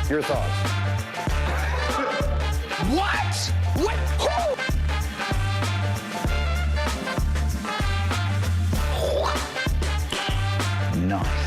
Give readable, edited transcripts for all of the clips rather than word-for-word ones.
Your thoughts? What? What? Who? Nice.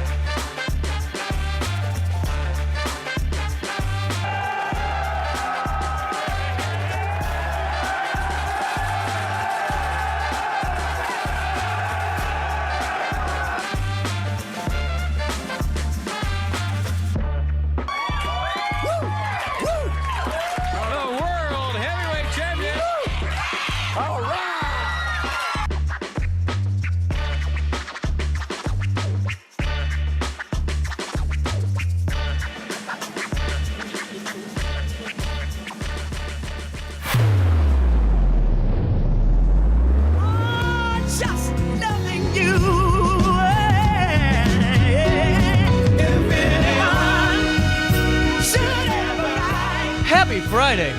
Friday,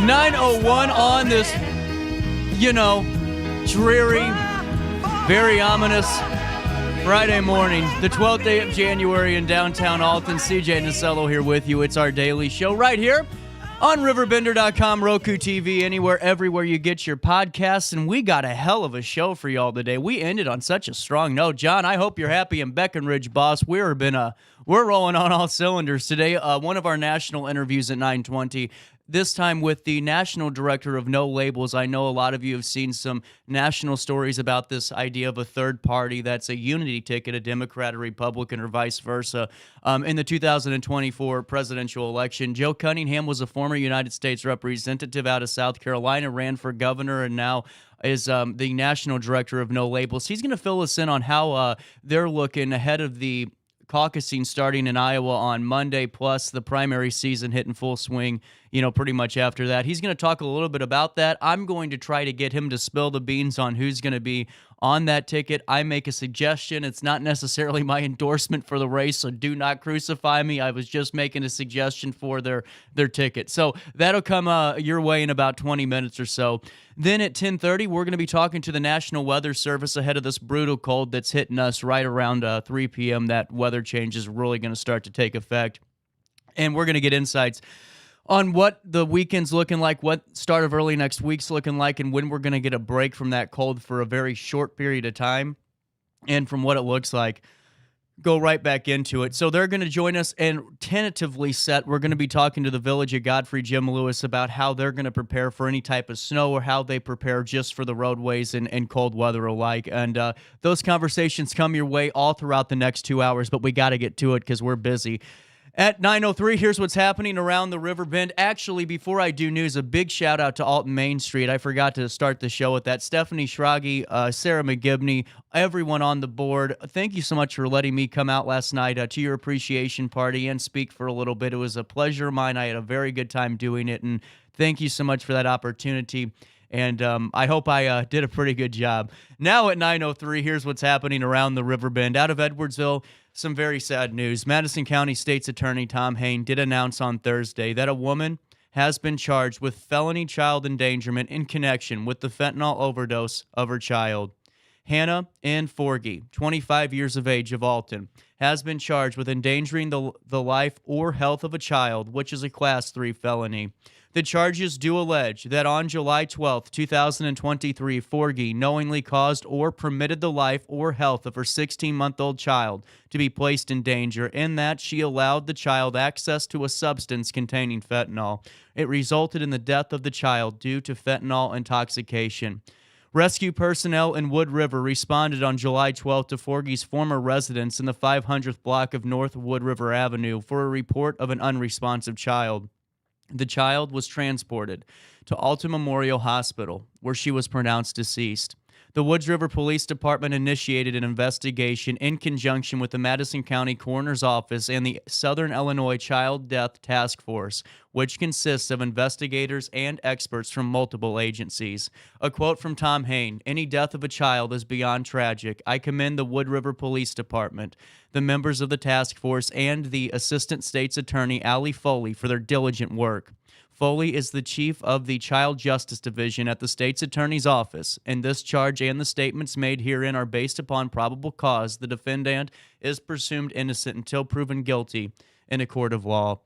9:01 on this, dreary, very ominous Friday morning, the 12th day of January in downtown Alton. CJ Nasello here with you. It's our daily show right here on RiverBender.com, Roku TV, anywhere, everywhere you get your podcasts. And we got a hell of a show for y'all today. We ended on such a strong note. John, I hope you're happy in Breckenridge, boss. We're rolling on all cylinders today. One of our national interviews at 9:20. This time with the national director of No Labels. I know a lot of you have seen some national stories about this idea of a third party that's a unity ticket, a Democrat, a Republican, or vice versa. In the 2024 presidential election, Joe Cunningham was a former United States representative out of South Carolina, ran for governor, and now is the national director of No Labels. He's going to fill us in on how they're looking ahead of the caucusing starting in Iowa on Monday, plus the primary season hitting full swing, pretty much after that. He's going to talk a little bit about that. I'm going to try to get him to spill the beans on who's going to be on that ticket. I make a suggestion. It's not necessarily my endorsement for the race, so do not crucify me. I was just making a suggestion for their ticket. So that'll come your way in about 20 minutes or so. Then at 10:30, we're going to be talking to the National Weather Service ahead of this brutal cold that's hitting us right around 3 p.m. That weather change is really going to start to take effect. And we're going to get insights on what the weekend's looking like, what start of early next week's looking like, and when we're going to get a break from that cold for a very short period of time. And from what it looks like, go right back into it. So they're going to join us, and tentatively set, we're going to be talking to the Village of Godfrey, Jim Lewis, about how they're going to prepare for any type of snow or how they prepare just for the roadways and cold weather alike. And those conversations come your way all throughout the next 2 hours, but we got to get to it because we're busy. At 9:03, here's what's happening around the Riverbend. Actually, before I do news, a big shout-out to Alton Main Street. I forgot to start the show with that. Stephanie Schrage, Sarah McGibney, everyone on the board, thank you so much for letting me come out last night to your appreciation party and speak for a little bit. It was a pleasure of mine. I had a very good time doing it, and thank you so much for that opportunity. And I hope I did a pretty good job. Now at 9:03, here's what's happening around the Riverbend. Out of Edwardsville, some very sad news. Madison County State's Attorney Tom Hain did announce on Thursday that a woman has been charged with felony child endangerment in connection with the fentanyl overdose of her child. Hannah Ann Forgy, 25 years of age, of Alton, has been charged with endangering the life or health of a child, which is a Class 3 felony. The charges do allege that on July 12, 2023, Forgy knowingly caused or permitted the life or health of her 16-month-old child to be placed in danger, in that she allowed the child access to a substance containing fentanyl. It resulted in the death of the child due to fentanyl intoxication. Rescue personnel in Wood River responded on July 12 to Forgy's former residence in the 500th block of North Wood River Avenue for a report of an unresponsive child. The child was transported to Alton Memorial Hospital, where she was pronounced deceased. The Woods River Police Department initiated an investigation in conjunction with the Madison County Coroner's Office and the Southern Illinois Child Death Task Force, which consists of investigators and experts from multiple agencies. A quote from Tom Hain: "Any death of a child is beyond tragic. I commend the Wood River Police Department, the members of the task force, and the Assistant State's Attorney Allie Foley for their diligent work." Foley is the chief of the Child Justice Division at the state's attorney's office, and this charge and the statements made herein are based upon probable cause. The defendant is presumed innocent until proven guilty in a court of law.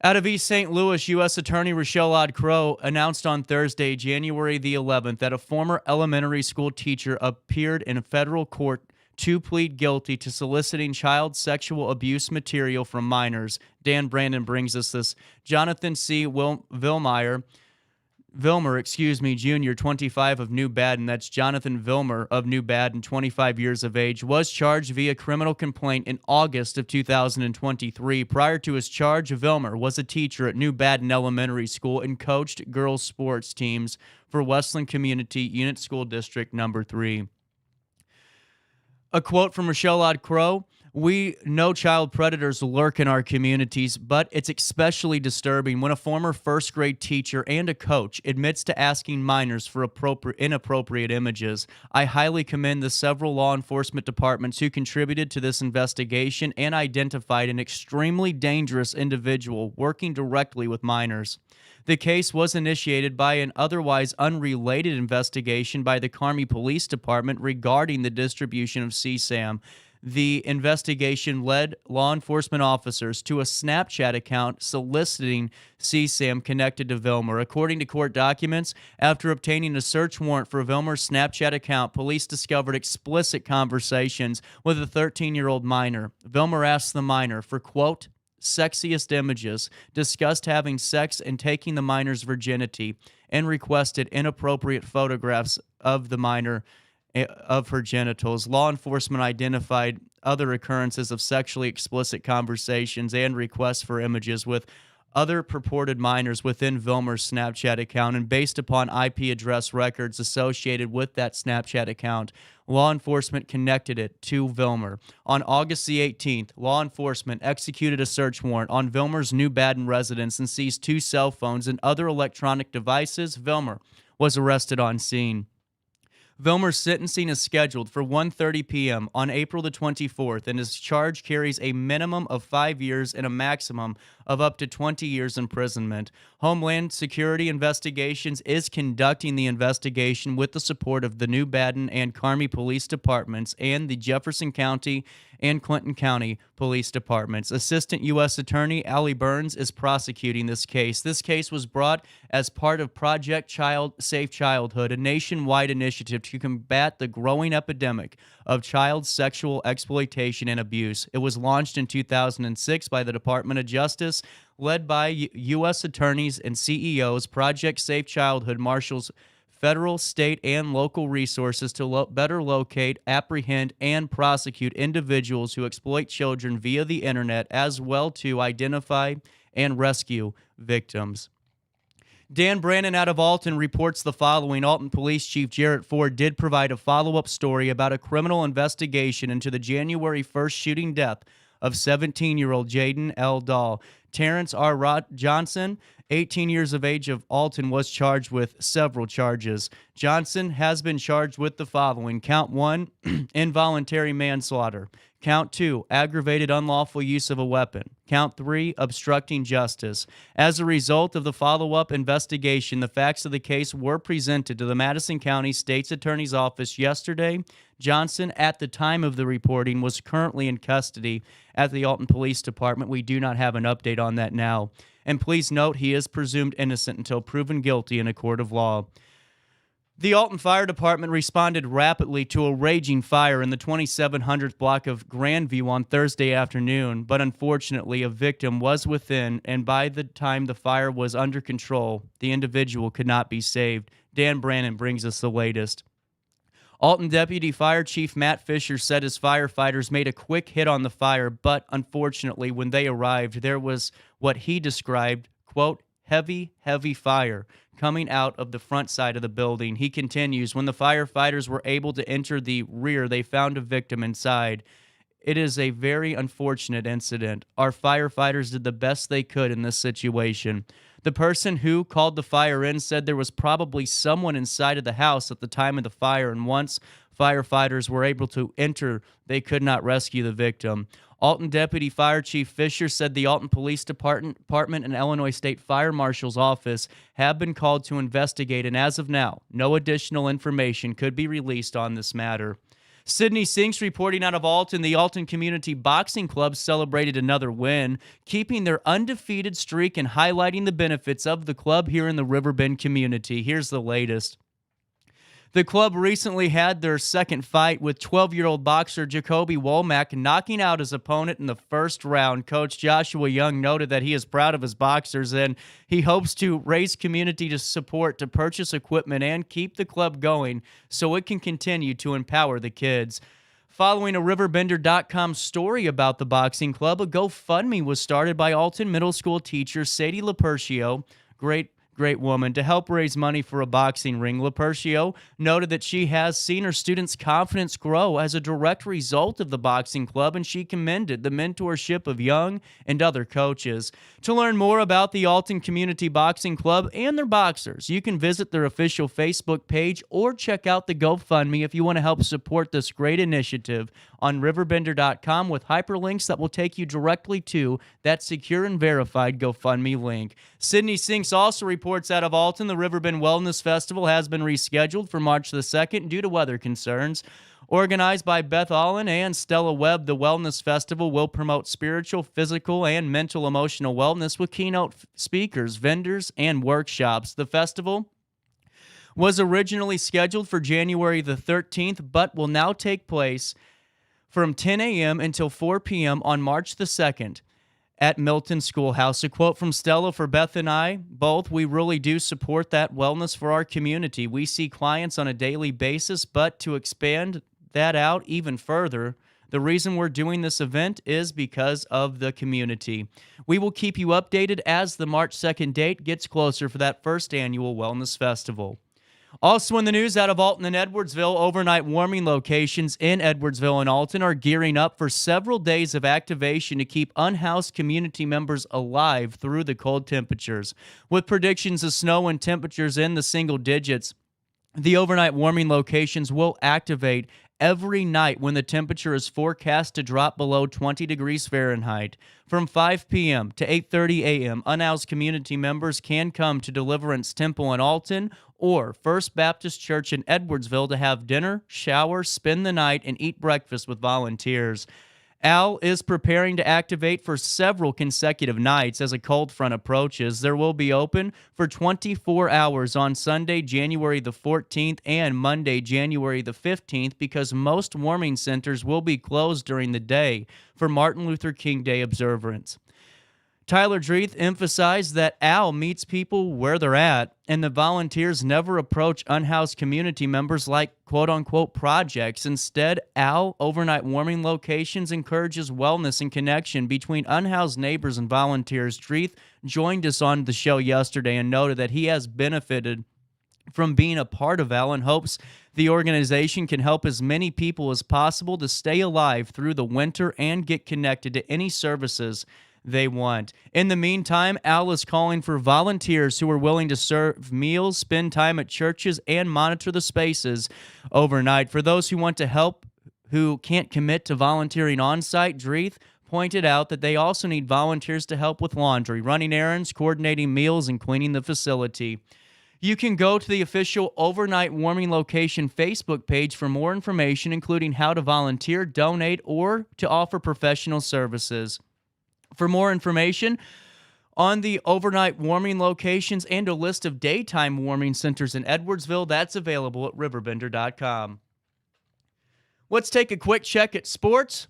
Out of East St. Louis, U.S. Attorney Rochelle Crow announced on Thursday, January the 11th, that a former elementary school teacher appeared in a federal court to plead guilty to soliciting child sexual abuse material from minors. Dan Brandon brings us this. Jonathan C. Vilmer, Jr., 25 of New Baden, that's Jonathan Vilmer of New Baden, 25 years of age, was charged via criminal complaint in August of 2023. Prior to his charge, Vilmer was a teacher at New Baden Elementary School and coached girls' sports teams for Westland Community Unit School District Number 3. A quote from Rochelle Crow: "We know child predators lurk in our communities, but it's especially disturbing when a former first grade teacher and a coach admits to asking minors for inappropriate images. I highly commend the several law enforcement departments who contributed to this investigation and identified an extremely dangerous individual working directly with minors." The case was initiated by an otherwise unrelated investigation by the Kearney Police Department regarding the distribution of CSAM. The investigation led law enforcement officers to a Snapchat account soliciting CSAM connected to Vilmer. According to court documents, after obtaining a search warrant for Vilmer's Snapchat account, police discovered explicit conversations with a 13-year-old minor. Vilmer asked the minor for, quote, "sexiest images," discussed having sex and taking the minor's virginity, and requested inappropriate photographs of the minor of her genitals. Law enforcement identified other occurrences of sexually explicit conversations and requests for images with other purported minors within Vilmer's Snapchat account, and based upon IP address records associated with that Snapchat account, law enforcement connected it to Vilmer. On August the 18th, law enforcement executed a search warrant on Vilmer's New Baden residence and seized 2 cell phones and other electronic devices. Vilmer was arrested on scene. Vilmer's sentencing is scheduled for 1:30 p.m. on April the 24th, and his charge carries a minimum of 5 years and a maximum of up to 20 years imprisonment. Homeland Security Investigations is conducting the investigation with the support of the New Baden and Kearney Police Departments and the Jefferson County and Clinton County Police Departments. Assistant U.S. Attorney Allie Burns is prosecuting this case. This case was brought as part of Project Safe Childhood, a nationwide initiative to combat the growing epidemic of child sexual exploitation and abuse. It was launched in 2006 by the Department of Justice, led by U.S. attorneys and CEOs. Project Safe Childhood marshals federal, state, and local resources to better locate, apprehend, and prosecute individuals who exploit children via the internet, as well to identify and rescue victims. Dan Brandon out of Alton reports the following. Alton Police Chief Jarrett Ford did provide a follow-up story about a criminal investigation into the January 1st shooting death of 17-year-old Jaden L. Dahl. Terrence R. Johnson, 18 years of age, of Alton, was charged with several charges. Johnson has been charged with the following. Count 1, involuntary manslaughter. Count 2, aggravated unlawful use of a weapon. Count 3, obstructing justice. As a result of the follow-up investigation, the facts of the case were presented to the Madison County State's Attorney's Office yesterday. Johnson, at the time of the reporting, was currently in custody at the Alton Police Department. We do not have an update on that now. And please note, he is presumed innocent until proven guilty in a court of law. The Alton Fire Department responded rapidly to a raging fire in the 2700th block of Grandview on Thursday afternoon, but unfortunately a victim was within, and by the time the fire was under control, the individual could not be saved. Dan Brandon brings us the latest. Alton Deputy Fire Chief Matt Fisher said his firefighters made a quick hit on the fire, but unfortunately when they arrived, there was what he described, quote, heavy fire coming out of the front side of the building. He continues, when the firefighters were able to enter the rear, they found a victim inside. It is a very unfortunate incident. Our firefighters did the best they could in this situation. The person who called the fire in said there was probably someone inside of the house at the time of the fire, and once firefighters were able to enter, they could not rescue the victim. Alton Deputy Fire Chief Fisher said the Alton Police Department and Illinois State Fire Marshal's Office have been called to investigate, and as of now, no additional information could be released on this matter. Sydney Sinks reporting out of Alton. The Alton Community Boxing Club celebrated another win, keeping their undefeated streak and highlighting the benefits of the club here in the Riverbend community. Here's the latest. The club recently had their second fight with 12-year-old boxer Jacoby Womack knocking out his opponent in the first round. Coach Joshua Young noted that he is proud of his boxers and he hopes to raise community support to purchase equipment and keep the club going so it can continue to empower the kids. Following a RiverBender.com story about the boxing club, a GoFundMe was started by Alton Middle School teacher Sadie Lapercio, great woman, to help raise money for a boxing ring. Lapercio noted that she has seen her students' confidence grow as a direct result of the boxing club, and she commended the mentorship of Young and other coaches. To learn more about the Alton Community Boxing Club and their boxers, you can visit their official Facebook page or check out the GoFundMe if you want to help support this great initiative on RiverBender.com with hyperlinks that will take you directly to that secure and verified GoFundMe link. Sydney Sinks also reports out of Alton. The Riverbend Wellness Festival has been rescheduled for March the 2nd due to weather concerns. Organized by Beth Allen and Stella Webb, the Wellness Festival will promote spiritual, physical, and mental emotional wellness with keynote speakers, vendors, and workshops. The festival was originally scheduled for January the 13th, but will now take place from 10 a.m. until 4 p.m. on March the 2nd at Milton Schoolhouse. A quote from Stella: "For Beth and I, both, we really do support that wellness for our community. We see clients on a daily basis, but to expand that out even further, the reason we're doing this event is because of the community." We will keep you updated as the March 2nd date gets closer for that first annual Wellness Festival. Also in the news out of Alton and Edwardsville, overnight warming locations in Edwardsville and Alton are gearing up for several days of activation to keep unhoused community members alive through the cold temperatures. With predictions of snow and temperatures in the single digits, the overnight warming locations will activate every night when the temperature is forecast to drop below 20 degrees Fahrenheit. From 5 p.m. to 8:30 a.m., unhoused community members can come to Deliverance Temple in Alton or First Baptist Church in Edwardsville to have dinner, shower, spend the night, and eat breakfast with volunteers. Al is preparing to activate for several consecutive nights as a cold front approaches. There will be open for 24 hours on Sunday, January the 14th and Monday, January the 15th, because most warming centers will be closed during the day for Martin Luther King Day observance. Tyler Dreeth emphasized that Al meets people where they're at, and the volunteers never approach unhoused community members like quote-unquote projects. Instead, Al overnight warming locations encourages wellness and connection between unhoused neighbors and volunteers. Dreeth joined us on the show yesterday and noted that he has benefited from being a part of Al and hopes the organization can help as many people as possible to stay alive through the winter and get connected to any services they want. In the meantime, Al is calling for volunteers who are willing to serve meals, spend time at churches, and monitor the spaces overnight. For those who want to help who can't commit to volunteering on-site, Dreeth pointed out that they also need volunteers to help with laundry, running errands, coordinating meals, and cleaning the facility. You can go to the official Overnight Warming Location Facebook page for more information, including how to volunteer, donate, or to offer professional services. For more information on the overnight warming locations and a list of daytime warming centers in Edwardsville, that's available at RiverBender.com. Let's take a quick check at sports.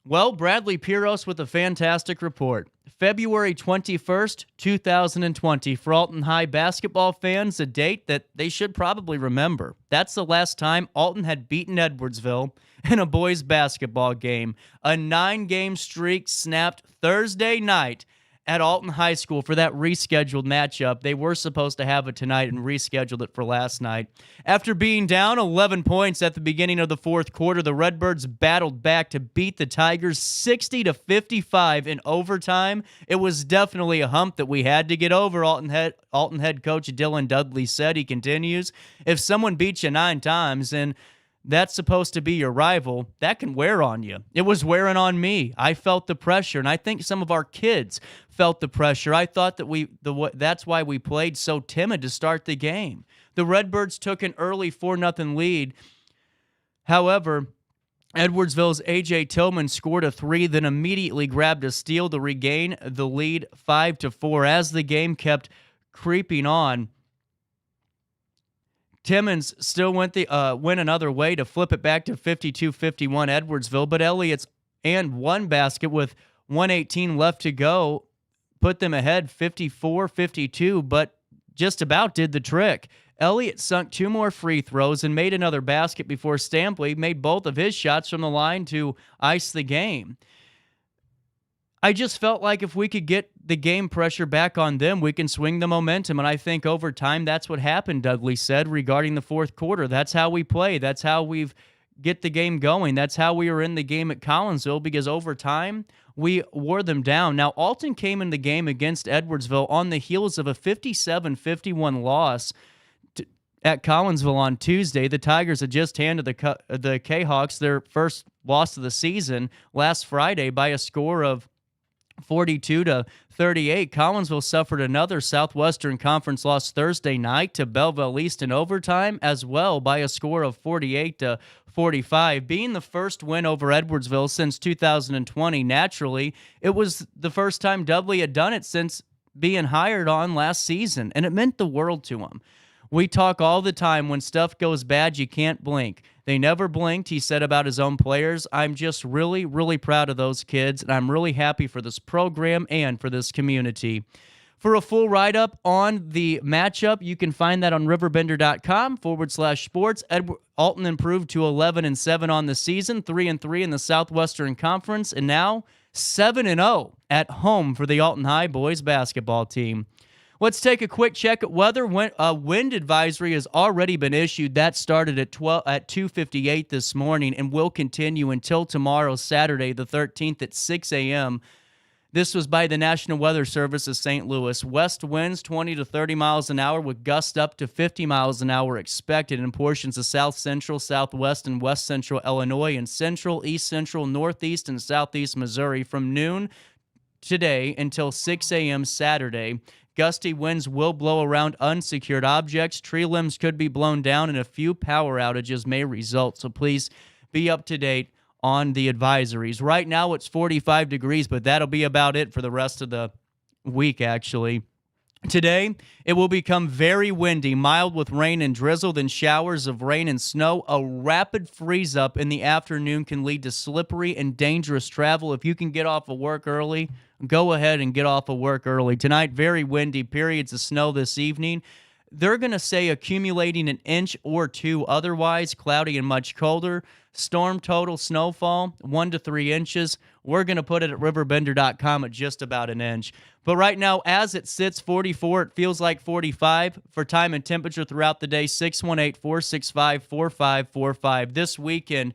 Well, Bradley Piros with a fantastic report. February 21st, 2020, for Alton High basketball fans, a date that they should probably remember. That's the last time Alton had beaten Edwardsville in a boys basketball game. A 9-game streak snapped Thursday night at Alton High School for that rescheduled matchup. They were supposed to have it tonight and rescheduled it for last night. After being down 11 points at the beginning of the fourth quarter, the Redbirds battled back to beat the Tigers 60-55 in overtime. It was definitely a hump that we had to get over, Alton head coach Dylan Dudley said. He continues, if someone beats you 9 times and that's supposed to be your rival, that can wear on you. It was wearing on me. I felt the pressure, and I think some of our kids felt the pressure. I thought that that's why we played so timid to start the game. The Redbirds took an early 4-0 lead However, Edwardsville's A.J. Tillman scored a 3, then immediately grabbed a steal to regain the lead 5-4. As the game kept creeping on, Timmons still went another way to flip it back to 52-51 Edwardsville, but Elliott's and one basket with 1:18 left to go put them ahead 54-52, but just about did the trick. Elliott sunk 2 more free throws and made another basket before Stampley made both of his shots from the line to ice the game. I just felt like if we could get the game pressure back on them, we can swing the momentum, and I think over time that's what happened, Dudley said, regarding the fourth quarter. That's how we play. That's how we've get the game going. That's how we were in the game at Collinsville, because over time we wore them down. Now, Alton came in the game against Edwardsville on the heels of a 57-51 loss at Collinsville on Tuesday. The Tigers had just handed the K-Hawks their first loss of the season last Friday by a score of 42-38. Collinsville suffered another Southwestern Conference loss Thursday night to Belleville East in overtime as well by a score of 48-45. Being the first win over Edwardsville since 2020, naturally, it was the first time Dudley had done it since being hired on last season, and it meant the world to him. We talk all the time, when stuff goes bad, you can't blink. They never blinked, he said about his own players. I'm just really, really proud of those kids, and I'm really happy for this program and for this community. For a full write-up on the matchup, you can find that on RiverBender.com/sports. Alton improved to 11-7 on the season, 3-3 in the Southwestern Conference, and now 7-0 at home for the Alton High boys basketball team. Let's take a quick check at weather. A wind advisory has already been issued. That started at 2:58 this morning and will continue until tomorrow, Saturday, the 13th at 6 a.m. This was by the National Weather Service of St. Louis. West winds 20 to 30 miles an hour with gusts up to 50 miles an hour expected in portions of south central, southwest, and west central Illinois and central, east central, northeast, and southeast Missouri from noon today until 6 a.m. Saturday. Gusty winds will blow around unsecured objects. Tree limbs could be blown down, and a few power outages may result. So please be up to date on the advisories. Right now it's 45 degrees, but that'll be about it for the rest of the week, actually. Today, it will become very windy, mild with rain and drizzle, then showers of rain and snow. A rapid freeze-up in the afternoon can lead to slippery and dangerous travel. If you can get off of work early, go ahead and get off of work early. Tonight, very windy, periods of snow this evening. They're going to say accumulating an inch or two. Otherwise, cloudy and much colder. Storm total snowfall, 1 to 3 inches. We're going to put it at RiverBender.com at just about an inch. But right now, as it sits, 44, it feels like 45. For time and temperature throughout the day, 618-465-4545. This weekend,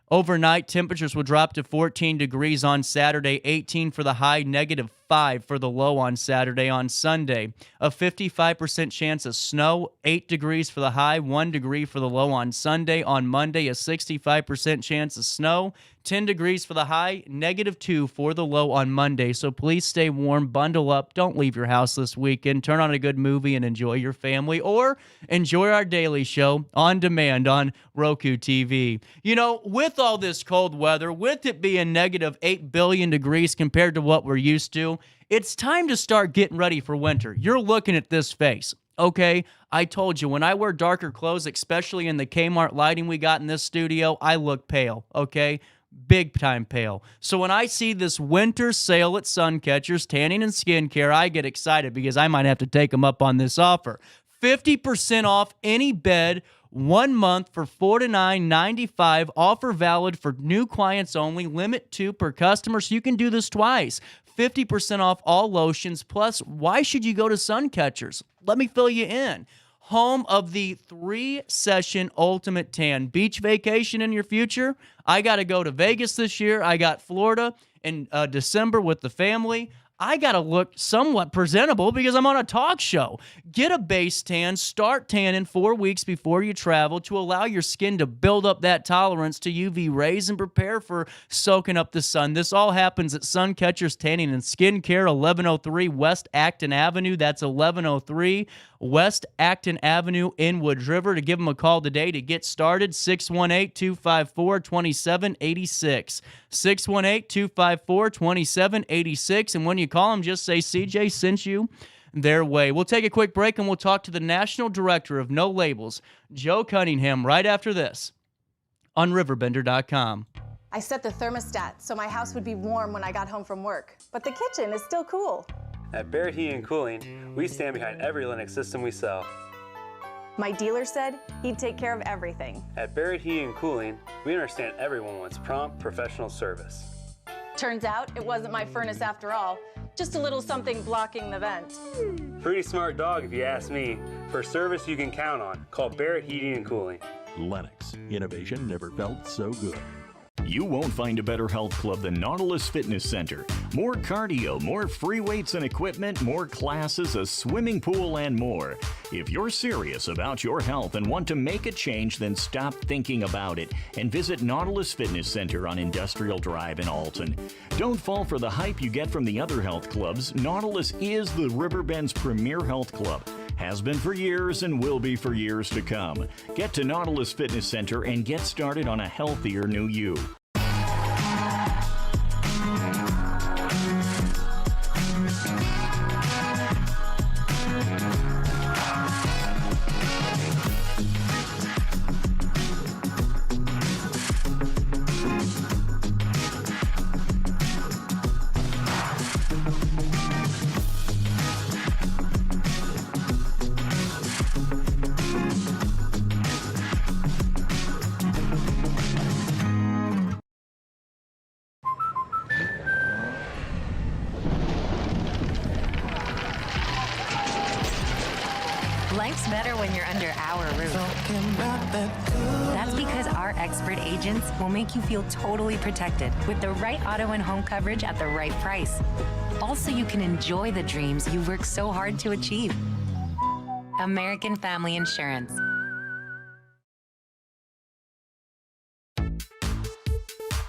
overnight, temperatures will drop to 14 degrees on Saturday, 18 for the high, -5 for the low on Saturday. On Sunday, a 55% chance of snow, 8 degrees for the high, 1 degree for the low on Sunday. On Monday, a 65% chance of snow, 10 degrees for the high, -2 for the low on Monday. So please stay warm, bundle up, don't leave your house this weekend, turn on a good movie and enjoy your family, or enjoy our daily show on demand on Roku TV. You know, with all this cold weather, with it being -8 billion degrees compared to what we're used to, it's time to start getting ready for winter. You're looking at this face. Okay, I told you, when I wear darker clothes, especially in the Kmart lighting we got in this studio, I look pale, okay? Big time pale. So when I see this winter sale at Suncatchers, tanning and skincare, I get excited because I might have to take them up on this offer. 50% off any bed, 1 month for $49.95. Offer valid for new clients only. Limit 2 per customer, so you can do this twice. 50% off all lotions. Plus, why should you go to Suncatchers? Let me fill you in. Home of the 3-session Ultimate Tan. Beach vacation in your future? I got to go to Vegas this year. I got Florida in December with the family. I got to look somewhat presentable because I'm on a talk show. Get a base tan. Start tanning 4 weeks before you travel to allow your skin to build up that tolerance to UV rays and prepare for soaking up the sun. This all happens at Suncatchers Tanning and Skincare, 1103 West Acton Avenue. That's 1103 West Acton Avenue in Woods River. To give them a call today to get started, 618-254-2786. 618-254-2786. And when you call them, just say CJ sent you their way. We'll take a quick break and we'll talk to the National Director of No Labels, Joe Cunningham, right after this on RiverBender.com. I set the thermostat so my house would be warm when I got home from work, but the kitchen is still cool. At Barrett Heating and Cooling, we stand behind every Linux system we sell. My dealer said he'd take care of everything. At Barrett Heating and Cooling, we understand everyone wants prompt, professional service. Turns out it wasn't my furnace after all, just a little something blocking the vent. Pretty smart dog if you ask me. For service you can count on, call Barrett Heating and Cooling. Lennox. Innovation never felt so good. You won't find a better health club than Nautilus Fitness Center. More cardio, more free weights and equipment, more classes, a swimming pool, and more. If you're serious about your health and want to make a change, then stop thinking about it and visit Nautilus Fitness Center on Industrial Drive in Alton. Don't fall for the hype you get from the other health clubs. Nautilus is the Riverbend's premier health club. Has been for years and will be for years to come. Get to Nautilus Fitness Center and get started on a healthier new you. Life's better when you're under our roof. That's because our expert agents will make you feel totally protected with the right auto and home coverage at the right price. Also, you can enjoy the dreams you worked so hard to achieve. American Family Insurance.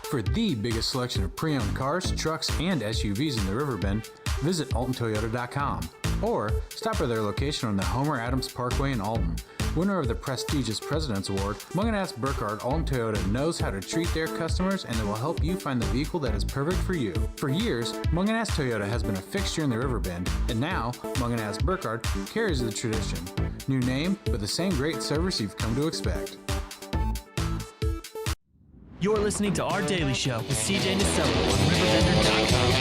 For the biggest selection of pre-owned cars, trucks, and SUVs in the Riverbend, visit AltonToyota.com or stop by their location on the Homer Adams Parkway in Alton. Winner of the prestigious President's Award, Munganast Burkhardt Alton Toyota knows how to treat their customers, and they will help you find the vehicle that is perfect for you. For years, Munganast Toyota has been a fixture in the Riverbend, and now Munganast Burkhardt carries the tradition. New name, but the same great service you've come to expect. You're listening to Our Daily Show with CJ Nasello on RiverBender.com.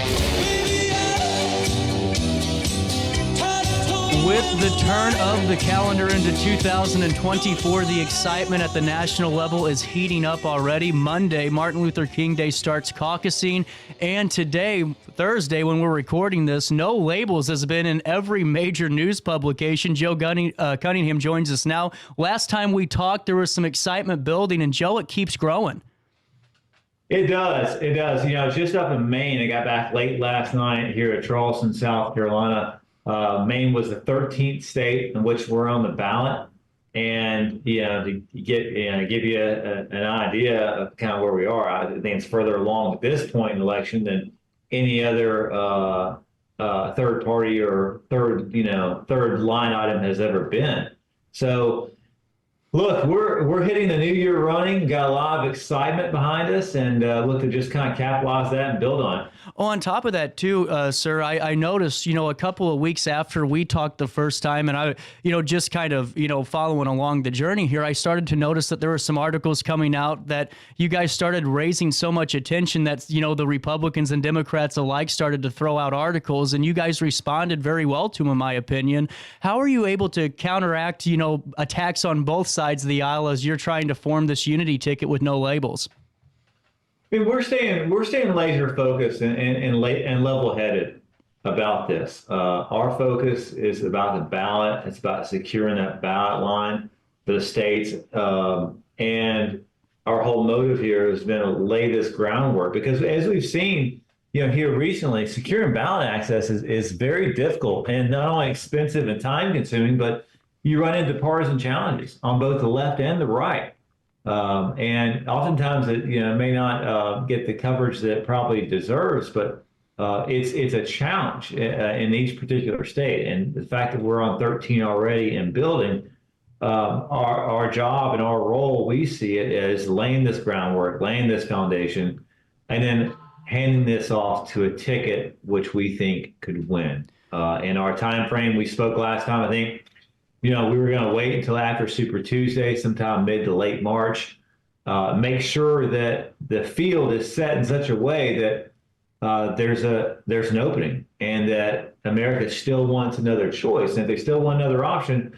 With the turn of the calendar into 2024, the excitement at the national level is heating up already. Monday, Martin Luther King Day starts caucusing, and today, Thursday, when we're recording this, No Labels has been in every major news publication. Joe Cunningham joins us now. Last time we talked, there was some excitement building, and Joe, it keeps growing. It does. It does. You know, I was just up in Maine. I got back late last night here at Charleston, South Carolina. Maine was the 13th state in which we're on the ballot. And, you know, to give you an idea of kind of where we are, I think it's further along at this point in the election than any other third party or third line item has ever been. So, look, we're hitting the new year running, got a lot of excitement behind us, and look to just kind of capitalize that and build on it. Oh, on top of that, too, sir, I noticed, a couple of weeks after we talked the first time, and I, just kind of, following along the journey here, I started to notice that there were some articles coming out that you guys started raising so much attention that, the Republicans and Democrats alike started to throw out articles, and you guys responded very well to them, in my opinion. How are you able to counteract, attacks on both sides of the aisle as you're trying to form this unity ticket with No Labels? I mean, we're staying laser focused and level-headed about this. Our focus is about the ballot. It's about securing that ballot line for the states. And our whole motive here has been to lay this groundwork because, as we've seen, here recently, securing ballot access is very difficult and not only expensive and time-consuming, but you run into partisan challenges on both the left and the right. And oftentimes it may not get the coverage that it probably deserves, but it's a challenge in each particular state. And the fact that we're on 13 already and building, our job and our role, we see it as laying this groundwork, laying this foundation, and then handing this off to a ticket which we think could win. In our time frame, we spoke last time, I think, we were going to wait until after Super Tuesday, sometime mid to late March, make sure that the field is set in such a way that there's an opening and that America still wants another choice. And if they still want another option,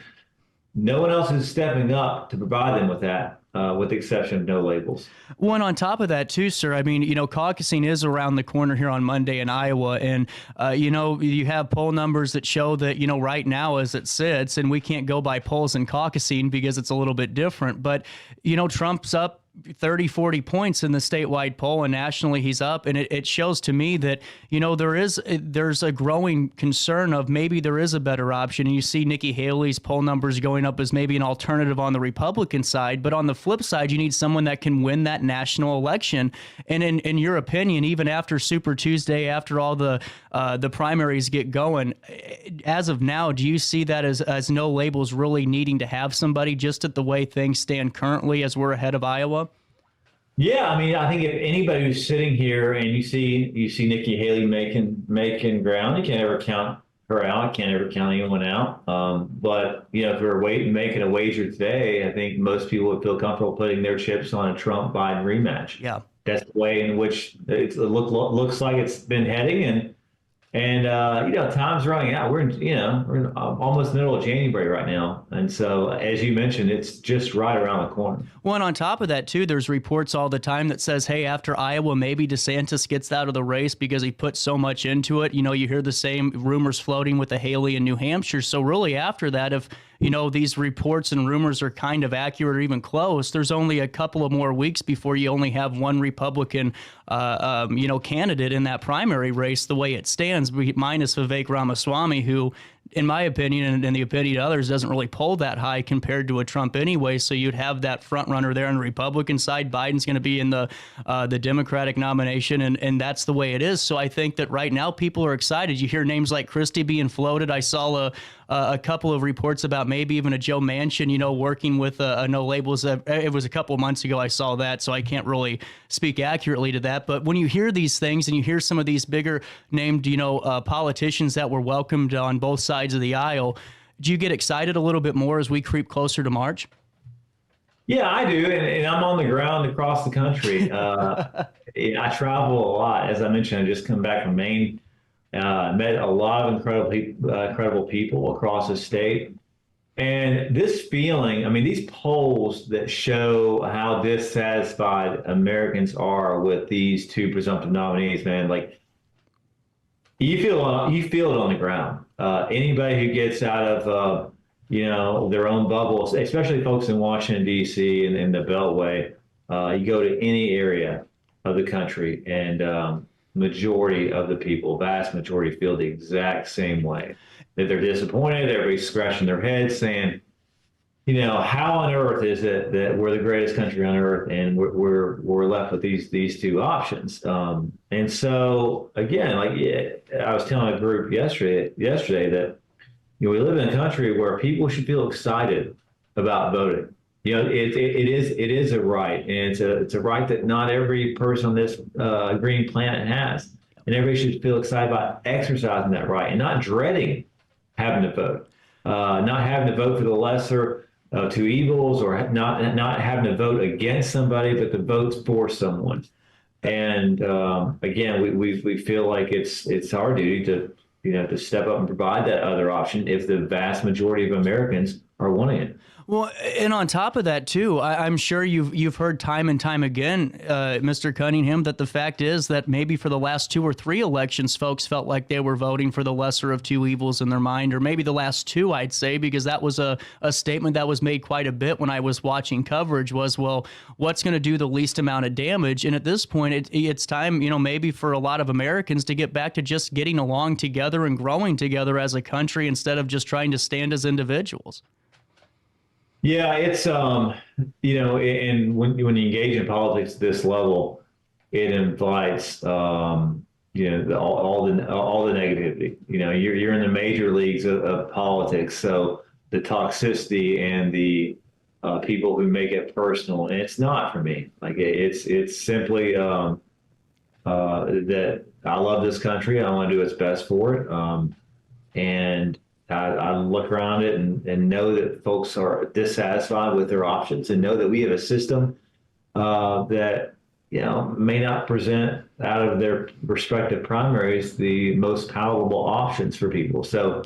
no one else is stepping up to provide them with that. With the exception of no labels. Well, and on top of that, too, sir, I mean, caucusing is around the corner here on Monday in Iowa. And, you have poll numbers that show that, right now as it sits, and we can't go by polls and caucusing because it's a little bit different. But, Trump's up 30, 40 points in the statewide poll, and nationally he's up. And it shows to me that, there's a growing concern of maybe there is a better option. And you see Nikki Haley's poll numbers going up as maybe an alternative on the Republican side. But on the flip side, you need someone that can win that national election. And in your opinion, even after Super Tuesday, after all the primaries get going, as of now, do you see that as no labels really needing to have somebody just at the way things stand currently as we're ahead of Iowa? Yeah, I mean, I think if anybody who's sitting here and you see Nikki Haley making ground, you can't ever count her out, can't ever count anyone out. But if we're making a wager today, I think most people would feel comfortable putting their chips on a Trump-Biden rematch. Yeah, that's the way in which it looks like it's been heading, and time's running out. We're in almost the middle of January right now, and so as you mentioned, it's just right around the corner. Well, and on top of that too, there's reports all the time that says, hey, after Iowa, maybe DeSantis gets out of the race because he put so much into it. You hear the same rumors floating with the Haley in New Hampshire. So really, after that, if these reports and rumors are kind of accurate or even close, there's only a couple of more weeks before you only have one Republican, candidate in that primary race the way it stands, minus Vivek Ramaswamy, who, in my opinion, and in the opinion of others, doesn't really poll that high compared to a Trump anyway. So you'd have that front runner there on the Republican side. Biden's going to be in the Democratic nomination, and that's the way it is. So I think that right now people are excited. You hear names like Christie being floated. I saw a couple of reports about maybe even a Joe Manchin, working with a no labels. It was a couple of months ago I saw that, so I can't really speak accurately to that. But when you hear these things and you hear some of these bigger named, politicians that were welcomed on both sides of the aisle, do you get excited a little bit more as we creep closer to March? Yeah, I do, and I'm on the ground across the country. I travel a lot. As I mentioned, I just come back from Maine. Met a lot of incredible people across the state. And this feeling, I mean, these polls that show how dissatisfied Americans are with these two presumptive nominees, man, like you feel it on the ground. Anybody who gets out of their own bubbles, especially folks in Washington, D.C. and in the Beltway, you go to any area of the country and majority of the people, vast majority, feel the exact same way. That they're disappointed, everybody's scratching their heads saying, how on earth is it that we're the greatest country on earth and we're left with these two options? And so again, I was telling a group yesterday that we live in a country where people should feel excited about voting. It is a right, and it's a right that not every person on this green planet has, and everybody should feel excited about exercising that right and not dreading having to vote, not having to vote for the lesser of two evils, or not having to vote against somebody, but to vote for someone. And again, we feel like it's our duty to step up and provide that other option if the vast majority of Americans are wanting it. Well, and on top of that, too, I'm sure you've heard time and time again, Mr. Cunningham, that the fact is that maybe for the last 2 or 3 elections, folks felt like they were voting for the lesser of two evils in their mind, or maybe the last 2, I'd say, because that was a statement that was made quite a bit when I was watching coverage was, well, what's going to do the least amount of damage? And at this point, it's time, maybe for a lot of Americans to get back to just getting along together and growing together as a country instead of just trying to stand as individuals. Yeah, it's and when you engage in politics at this level, it invites all the negativity. You're in the major leagues of politics, so the toxicity and the people who make it personal, and it's not for me. Like it's simply that I love this country. I want to do what's best for it, and I look around it and know that folks are dissatisfied with their options, and know that we have a system that may not present out of their respective primaries the most palatable options for people. So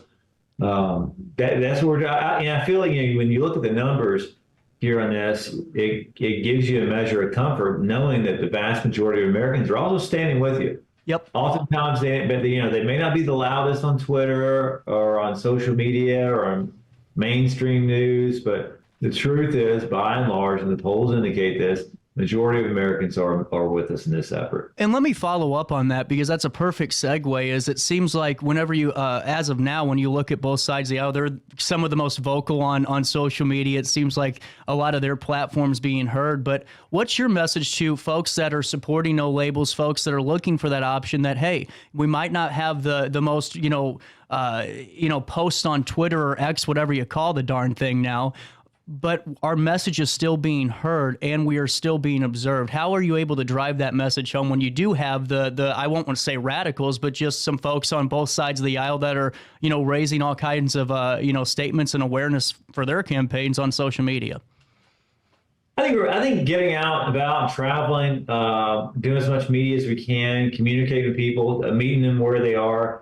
that's where I feel like when you look at the numbers here on this, it gives you a measure of comfort knowing that the vast majority of Americans are also standing with you. Yep. Oftentimes, they may not be the loudest on Twitter or on social media or on mainstream news, but the truth is, by and large, and the polls indicate this, majority of Americans are with us in this effort. And let me follow up on that, because that's a perfect segue. Is it seems like whenever you, as of now, when you look at both sides of the aisle, they're some of the most vocal on social media. It seems like a lot of their platforms being heard. But what's your message to folks that are supporting no labels, folks that are looking for that option that, hey, we might not have the most, posts on Twitter or X, whatever you call the darn thing now, but our message is still being heard and we are still being observed? How are you able to drive that message home when you do have the I won't want to say radicals, but just some folks on both sides of the aisle that are, raising all kinds of, statements and awareness for their campaigns on social media? I think getting out and about, traveling, doing as much media as we can, communicating with people, meeting them where they are,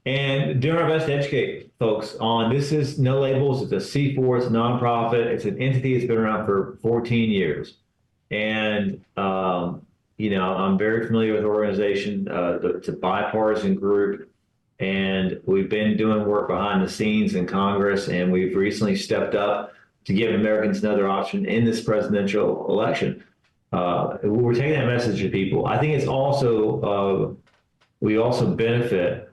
and doing our best to educate folks on this is No Labels. It's a C4, it's a nonprofit. It's an entity that's been around for 14 years. And, I'm very familiar with the organization. It's a bipartisan group. And we've been doing work behind the scenes in Congress. And we've recently stepped up to give Americans another option in this presidential election. We're taking that message to people. I think it's also, we also benefit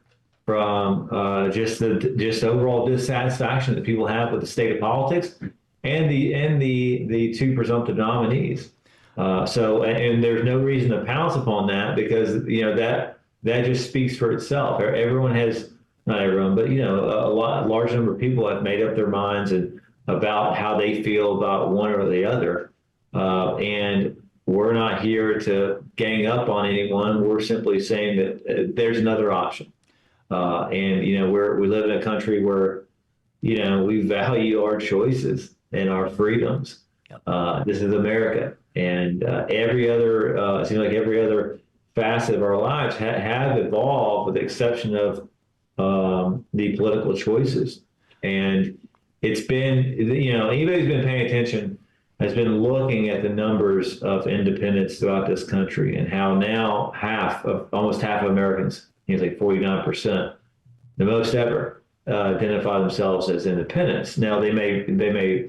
from just overall dissatisfaction that people have with the state of politics and the two presumptive nominees. So there's no reason to pounce upon that, because that just speaks for itself. Everyone has, not everyone, but large number of people have made up their minds about how they feel about one or the other, and we're not here to gang up on anyone. We're simply saying that there's another option. We live in a country where, we value our choices and our freedoms. This is America, and it seems like every other facet of our lives have evolved, with the exception of the political choices. And it's been, anybody who's been paying attention has been looking at the numbers of independents throughout this country, and how now almost half of Americans, it's like 49%, the most ever, identify themselves as independents. Now they may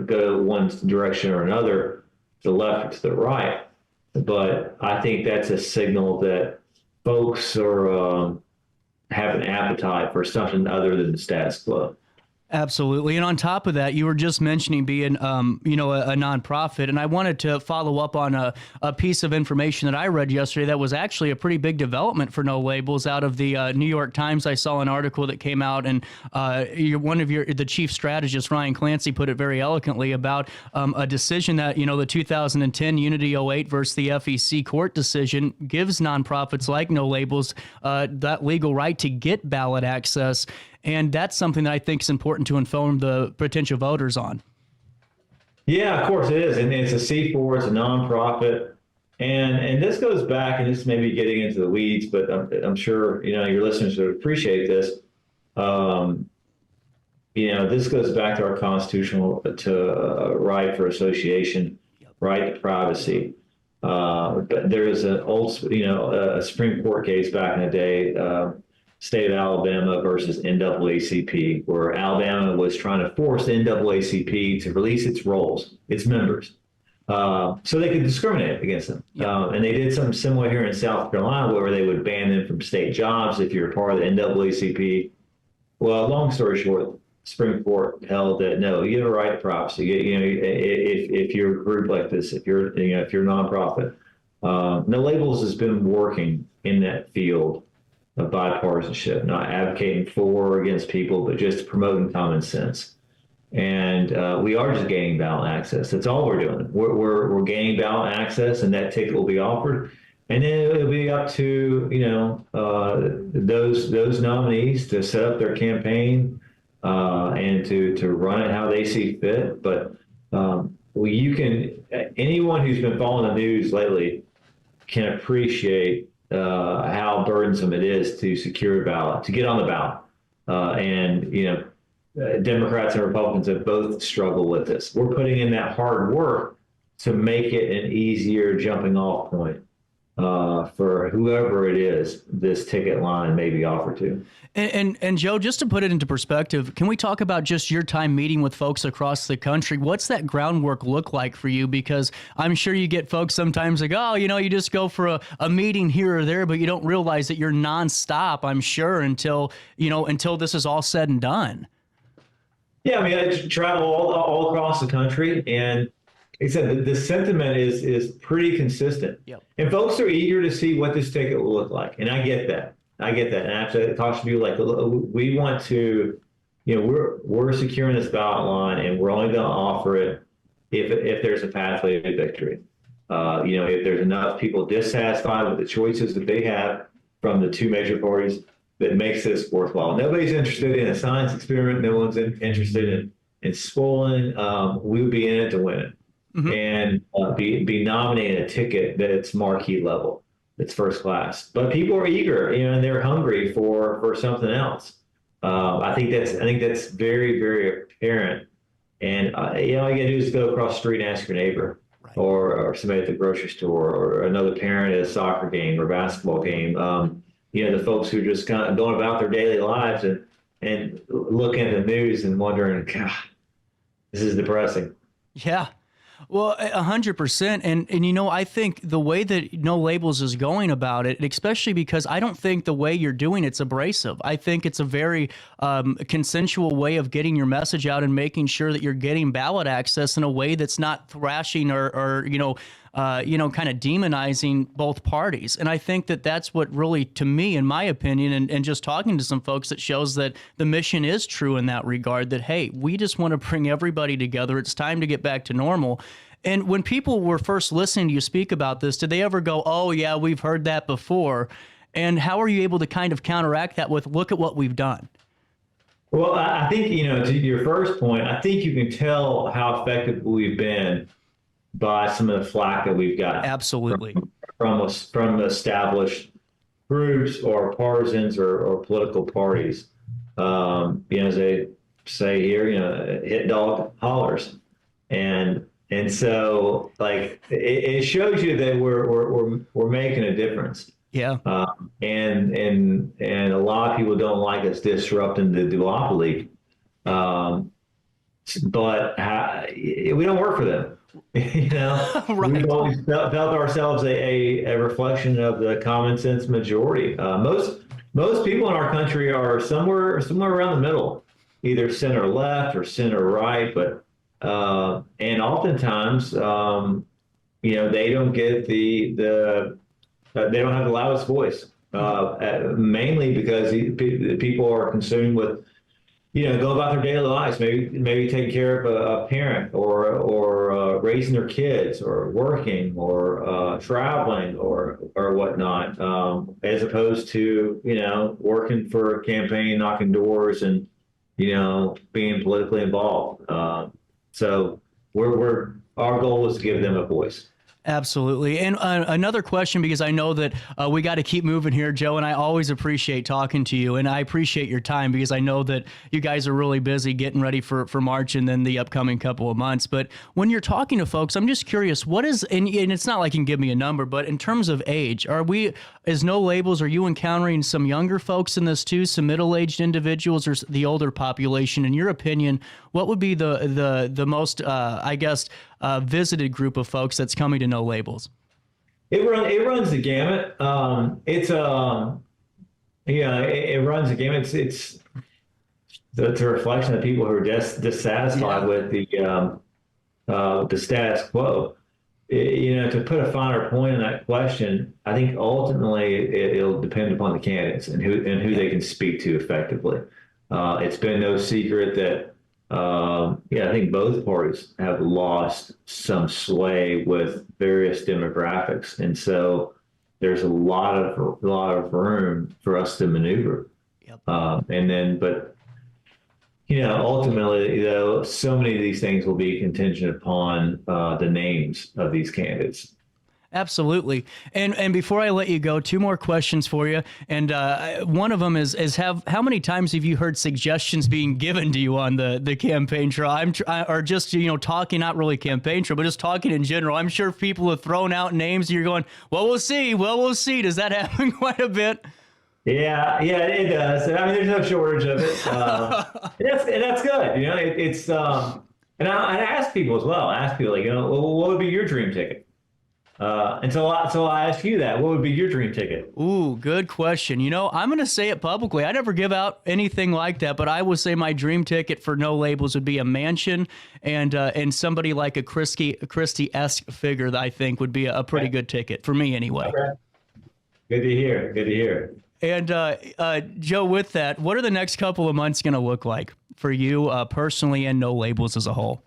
go one direction or another, to the left or to the right, but I think that's a signal that folks have an appetite for something other than the status quo. Absolutely. And on top of that, you were just mentioning being, a nonprofit. And I wanted to follow up on a piece of information that I read yesterday that was actually a pretty big development for No Labels out of the New York Times. I saw an article that came out, and the chief strategist, Ryan Clancy, put it very eloquently about a decision that, the 2010 Unity 08 versus the FEC court decision gives nonprofits like No Labels that legal right to get ballot access. And that's something that I think is important to inform the potential voters on. Yeah, of course it is. And it's a C4, it's a nonprofit. And this goes back, and this may be getting into the weeds, but I'm sure, your listeners would appreciate this. This goes back to our constitutional right for association, right to privacy. But there was an old, a Supreme Court case back in the day, state of Alabama versus NAACP, where Alabama was trying to force the NAACP to release its rolls, its members, so they could discriminate against them. And they did something similar here in South Carolina, where they would ban them from state jobs if you're part of the NAACP. Well, long story short, Supreme Court held that no, you have a right to privacy. If you're a group like this, if you're a nonprofit, No Labels has been working in that field of bipartisanship, not advocating for or against people, but just promoting common sense. And we are just gaining ballot access. That's all we're doing. We're gaining ballot access, and that ticket will be offered. And then it'll be up to, those nominees to set up their campaign and to run it how they see fit. But anyone who's been following the news lately can appreciate how burdensome it is to secure a ballot, to get on the ballot. Democrats and Republicans have both struggled with this. We're putting in that hard work to make it an easier jumping off point for whoever it is this ticket line may be offered to. And Joe, just to put it into perspective, can we talk about just your time meeting with folks across the country? What's that groundwork look like for you? Because I'm sure you get folks sometimes like, oh, you just go for a meeting here or there, but you don't realize that you're nonstop, I'm sure, until this is all said and done. Yeah, I mean, I travel all across the country, and like I said, the sentiment is pretty consistent. Yep. And folks are eager to see what this ticket will look like. And I get that. And I have to talk to people like, we want to, we're securing this ballot line, and we're only going to offer it if there's a pathway to victory. If there's enough people dissatisfied with the choices that they have from the two major parties that makes this worthwhile. Nobody's interested in a science experiment. No one's interested in spoiling. We would be in it to win it. Mm-hmm. And be nominating a ticket that's marquee level, that's first class. But people are eager, and they're hungry for something else. I think that's very, very apparent. And all you gotta do is go across the street and ask your neighbor, right, or somebody at the grocery store, or another parent at a soccer game or basketball game. The folks who are just kind of going about their daily lives and looking at the news and wondering, God, this is depressing. Yeah. Well, 100%. And I think the way that No Labels is going about it, especially because I don't think the way you're doing it's abrasive. I think it's a very consensual way of getting your message out and making sure that you're getting ballot access in a way that's not thrashing or kind of demonizing both parties. And I think that that's what really, to me, in my opinion, and just talking to some folks, that shows that the mission is true in that regard, that, hey, we just want to bring everybody together. It's time to get back to normal. And when people were first listening to you speak about this, did they ever go, oh, yeah, we've heard that before? And how are you able to kind of counteract that with, look at what we've done? Well, I think, to your first point, I think you can tell how effective we've been by some of the flack that we've got. Absolutely. From established groups or partisans or political parties. As they say here, hit dog hollers. And so, like, it shows you that we're making a difference. Yeah. And a lot of people don't like us disrupting the duopoly. But we don't work for them. Right. We've always felt ourselves a reflection of the common sense majority. Most people in our country are somewhere around the middle, either center left or center right. But and oftentimes, they don't get they don't have the loudest voice, mainly because people are consumed with, go about their daily lives, maybe taking care of a parent or raising their kids or working or traveling or whatnot, as opposed to, working for a campaign, knocking doors and, being politically involved. So our goal is to give them a voice. Absolutely. And another question, because I know that we got to keep moving here, Joe, and I always appreciate talking to you, and I appreciate your time because I know that you guys are really busy getting ready for March and then the upcoming couple of months. But when you're talking to folks, I'm just curious, what is, and it's not like you can give me a number, but in terms of age, as No Labels, are you encountering some younger folks in this too, some middle-aged individuals, or the older population? In your opinion, what would be the most, visited group of folks that's coming to No Labels? It runs the gamut. It runs the gamut. It's a reflection of people who are dissatisfied with the status quo. To put a finer point on that question, I think ultimately it'll depend upon the candidates and who they can speak to effectively. It's been no secret that I think both parties have lost some sway with various demographics, and so there's a lot of room for us to maneuver. Yep. Ultimately, though, so many of these things will be contingent upon the names of these candidates. Absolutely. And before I let you go, two more questions for you. And one of them is how many times have you heard suggestions being given to you on the campaign trail? Or just, talking, not really campaign trail, but just talking in general. I'm sure people have thrown out names and you're going, well, we'll see. Well, we'll see. Does that happen quite a bit? Yeah, it does. I mean, there's no shortage of it. And that's good. It's and I ask people as well. I ask people well, what would be your dream ticket? And so I ask you that. What would be your dream ticket? Ooh, good question. I'm going to say it publicly. I never give out anything like that, but I would say my dream ticket for No Labels would be a mansion and somebody like a Christie-esque figure that I think would be a pretty good ticket for me anyway. Okay. Good to hear. And Joe, with that, what are the next couple of months going to look like for you personally and No Labels as a whole?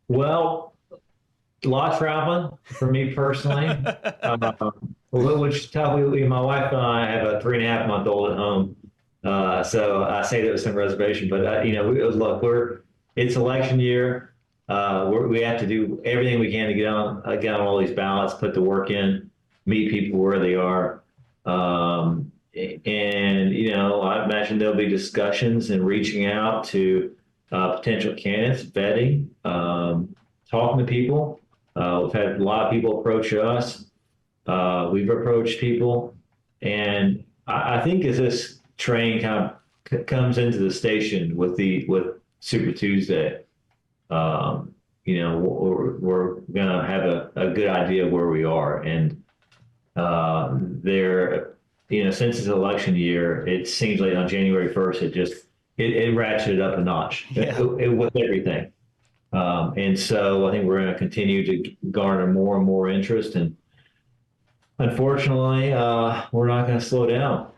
Well, a lot of traveling for me personally. Which my wife and I have a 3.5-month-old at home, so I say that with some reservation. But it's election year. We have to do everything we can to get on all these ballots, put the work in, meet people where they are. I imagine there'll be discussions and reaching out to potential candidates, vetting, talking to people. We've had a lot of people approach us. We've approached people. And I think as this train kind of comes into the station with Super Tuesday, we're going to have a good idea of where we are. And since it's election year, it seems like on January 1st, it ratcheted up a notch with everything. And so I think we're going to continue to garner more and more interest. And unfortunately, we're not going to slow down,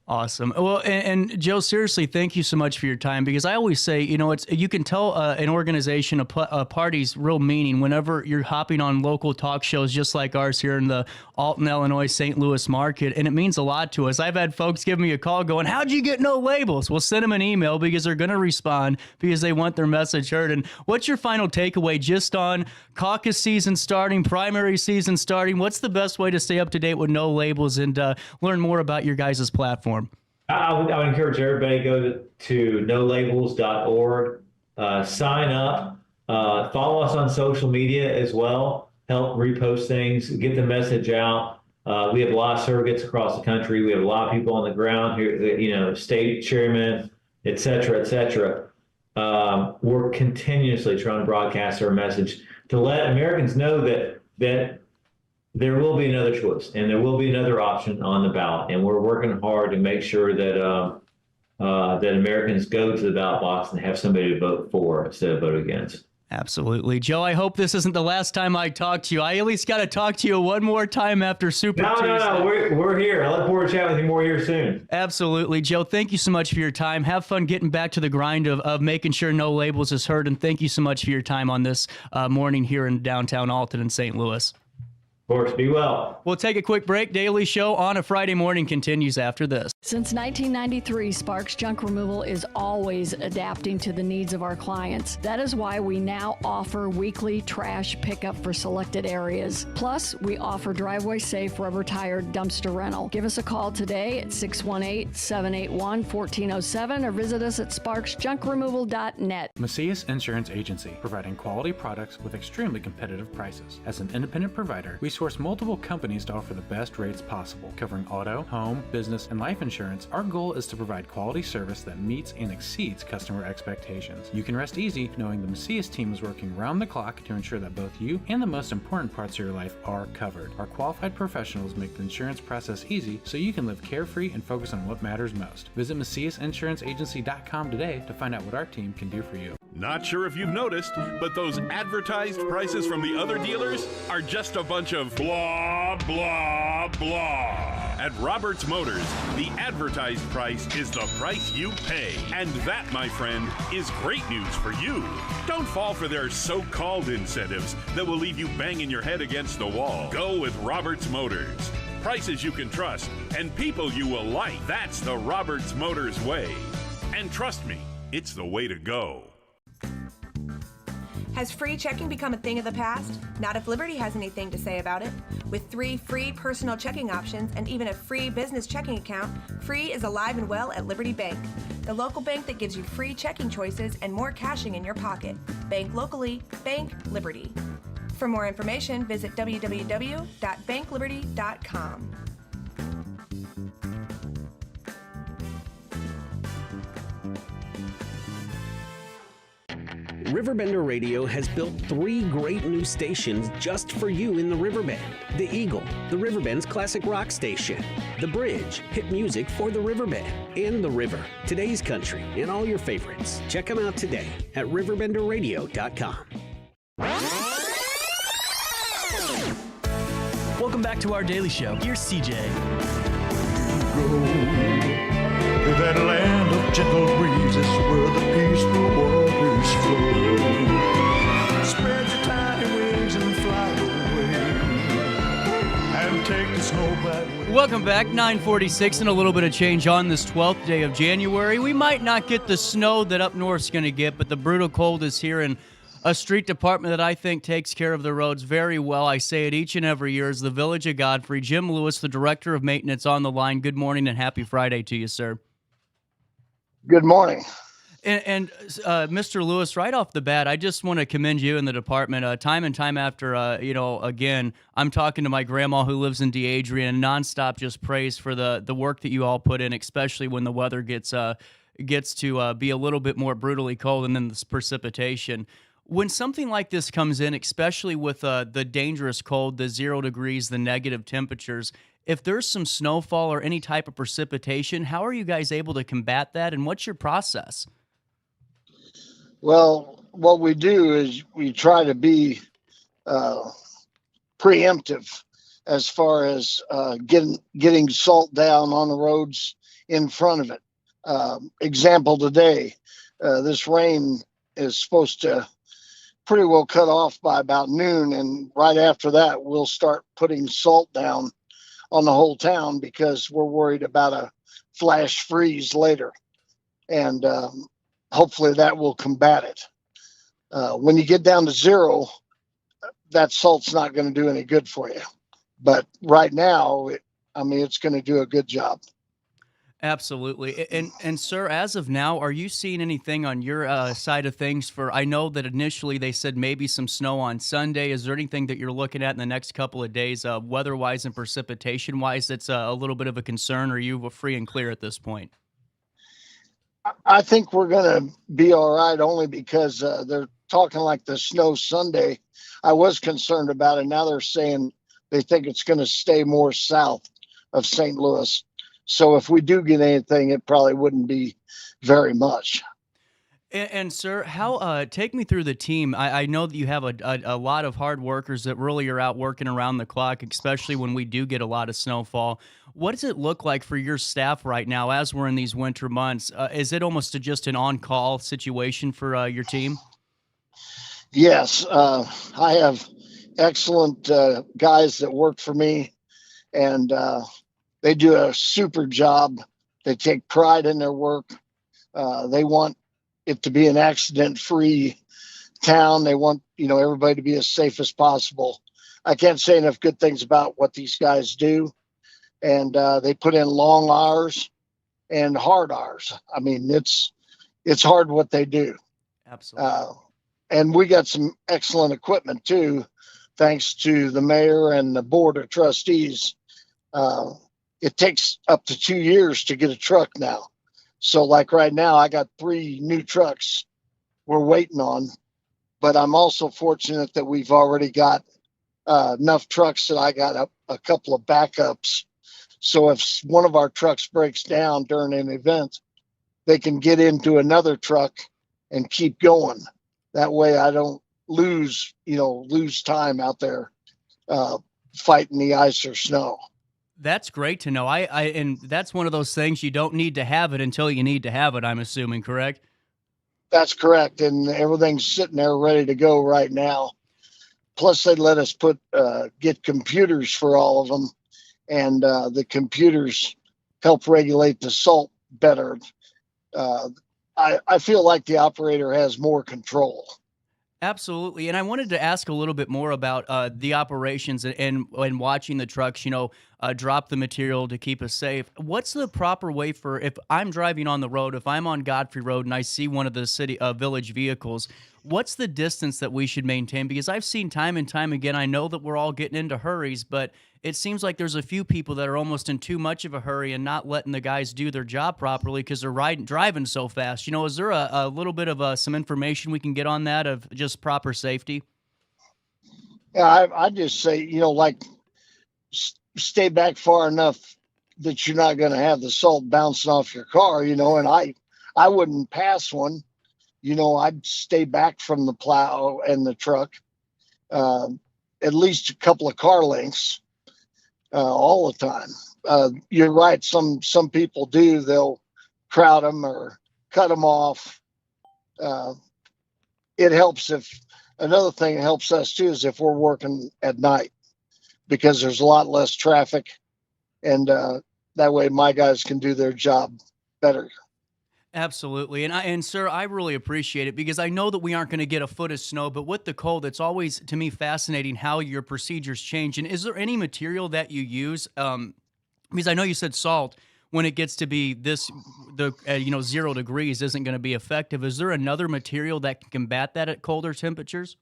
Awesome. Well, and Joe, seriously, thank you so much for your time, because I always say, you can tell an organization, a party's real meaning whenever you're hopping on local talk shows just like ours here in the Alton, Illinois, St. Louis market, and it means a lot to us. I've had folks give me a call going, how'd you get No Labels? Well, send them an email because they're going to respond because they want their message heard. And what's your final takeaway just on caucus season starting, primary season starting? What's the best way to stay up to date with No Labels and learn more about your guys' platform? I would encourage everybody to go to nolabels.org, sign up, follow us on social media as well, help repost things, get the message out. We have a lot of surrogates across the country. We have a lot of people on the ground here, state chairmen, et cetera. We're continuously trying to broadcast our message to let Americans know that there will be another choice and there will be another option on the ballot. And we're working hard to make sure that that Americans go to the ballot box and have somebody to vote for instead of vote against. Absolutely. Joe, I hope this isn't the last time I talk to you. I at least got to talk to you one more time after Super Tuesday. No, we're here. I look forward to chatting with you more here soon. Absolutely. Joe, thank you so much for your time. Have fun getting back to the grind of making sure No Labels is heard. And thank you so much for your time on this morning here in downtown Alton and St. Louis. Of course, be well. We'll take a quick break. Daily Show on a Friday morning continues after this. Since 1993, Sparks Junk Removal is always adapting to the needs of our clients. That is why we now offer weekly trash pickup for selected areas. Plus, we offer driveway-safe rubber-tired dumpster rental. Give us a call today at 618-781-1407 or visit us at sparksjunkremoval.net. Macias Insurance Agency, providing quality products with extremely competitive prices. As an independent provider, we source multiple companies to offer the best rates possible, covering auto, home, business, and life insurance. Our goal is to provide quality service that meets and exceeds customer expectations. You can rest easy knowing the Macias team is working round the clock to ensure that both you and the most important parts of your life are covered. Our qualified professionals make the insurance process easy so you can live carefree and focus on what matters most. Visit MaciasInsuranceAgency.com today to find out what our team can do for you. Not sure if you've noticed, but those advertised prices from the other dealers are just a bunch of blah, blah, blah. At Roberts Motors, the advertised price is the price you pay. And that, my friend, is great news for you. Don't fall for their so-called incentives that will leave you banging your head against the wall. Go with Roberts Motors. Prices you can trust and people you will like. That's the Roberts Motors way. And trust me, it's the way to go. Has free checking become a thing of the past? Not if Liberty has anything to say about it. With 3 free personal checking options and even a free business checking account, free is alive and well at Liberty Bank, the local bank that gives you free checking choices and more cashing in your pocket. Bank locally, bank Liberty. For more information, visit www.bankliberty.com. Riverbender Radio has built 3 great new stations just for you in the Riverbend. The Eagle, the Riverbend's classic rock station. The Bridge, hit music for the Riverbend. And The River, today's country, and all your favorites. Check them out today at RiverBender.com. Welcome back to our daily show. Here's CJ. Go to that land of gentle breezes where the peaceful waters flow. Spread your tiny wings and fly away and take the snow back. Welcome back, 9:46 and a little bit of change on this 12th day of January. We might not get the snow that up north's going to get, but the brutal cold is here, and a street department that I think takes care of the roads very well. I say it each and every year is the Village of Godfrey. Jim Lewis, the Director of Maintenance, on the line. Good morning and happy Friday to you, sir. Good morning. And Mr. Lewis, right off the bat, I just want to commend you and the department. Time and time after, again, I'm talking to my grandma who lives in DeAdrian, nonstop just praise for the work that you all put in, especially when the weather gets to be a little bit more brutally cold and then this precipitation. When something like this comes in, especially with the dangerous cold, the 0 degrees, the negative temperatures, if there's some snowfall or any type of precipitation, how are you guys able to combat that, and what's your process? Well, what we do is we try to be preemptive as far as getting salt down on the roads in front of it. Example today, this rain is supposed to pretty well cut off by about noon, and right after that we'll start putting salt down on the whole town because we're worried about a flash freeze later, and hopefully that will combat it. When you get down to 0, that salt's not going to do any good for you, but right now it's going to do a good job. Absolutely. And sir, as of now, are you seeing anything on your side of things I know that initially they said maybe some snow on Sunday. Is there anything that you're looking at in the next couple of days, weather-wise and precipitation-wise, that's a little bit of a concern, or are you free and clear at this point? I think we're going to be all right only because they're talking like the snow Sunday. I was concerned about it. Now they're saying they think it's going to stay more south of St. Louis. So if we do get anything, it probably wouldn't be very much. And sir, how take me through the team. I know that you have a lot of hard workers that really are out working around the clock, especially when we do get a lot of snowfall. What does it look like for your staff right now as we're in these winter months? Is it almost just an on-call situation for your team? Yes, I have excellent guys that work for me, and they do a super job. They take pride in their work. They want it to be an accident-free town. They want, everybody to be as safe as possible. I can't say enough good things about what these guys do. And they put in long hours and hard hours. It's hard what they do. Absolutely. And we got some excellent equipment too, thanks to the mayor and the board of trustees. It takes up to 2 years to get a truck now. So like right now, I got 3 new trucks we're waiting on, but I'm also fortunate that we've already got enough trucks that I got a couple of backups. So if one of our trucks breaks down during an event, they can get into another truck and keep going. That way I don't lose time out there fighting the ice or snow. That's great to know. And that's one of those things you don't need to have it until you need to have it, I'm assuming, correct? That's correct. And everything's sitting there ready to go right now. Plus they let us get computers for all of them. And the computers help regulate the salt better. I feel like the operator has more control. Absolutely. And I wanted to ask a little bit more about the operations and watching the trucks, drop the material to keep us safe. What's the proper way for, if I'm driving on the road, if I'm on Godfrey Road and I see one of the village vehicles, what's the distance that we should maintain? Because I've seen time and time again, I know that we're all getting into hurries, but it seems like there's a few people that are almost in too much of a hurry and not letting the guys do their job properly because they're driving so fast. Is there a little bit of some information we can get on that of just proper safety? Yeah, I just say, stay back far enough that you're not going to have the salt bouncing off your car, and I wouldn't pass one. I'd stay back from the plow and the truck, at least a couple of car lengths, all the time. You're right. Some people do, they'll crowd them or cut them off. It helps another thing that helps us too is if we're working at night, because there's a lot less traffic, and that way my guys can do their job better. Absolutely. And sir, I really appreciate it because I know that we aren't going to get a foot of snow, but with the cold, it's always, to me, fascinating how your procedures change. And is there any material that you use? Because I know you said salt, when it gets to be 0 degrees isn't going to be effective. Is there another material that can combat that at colder temperatures?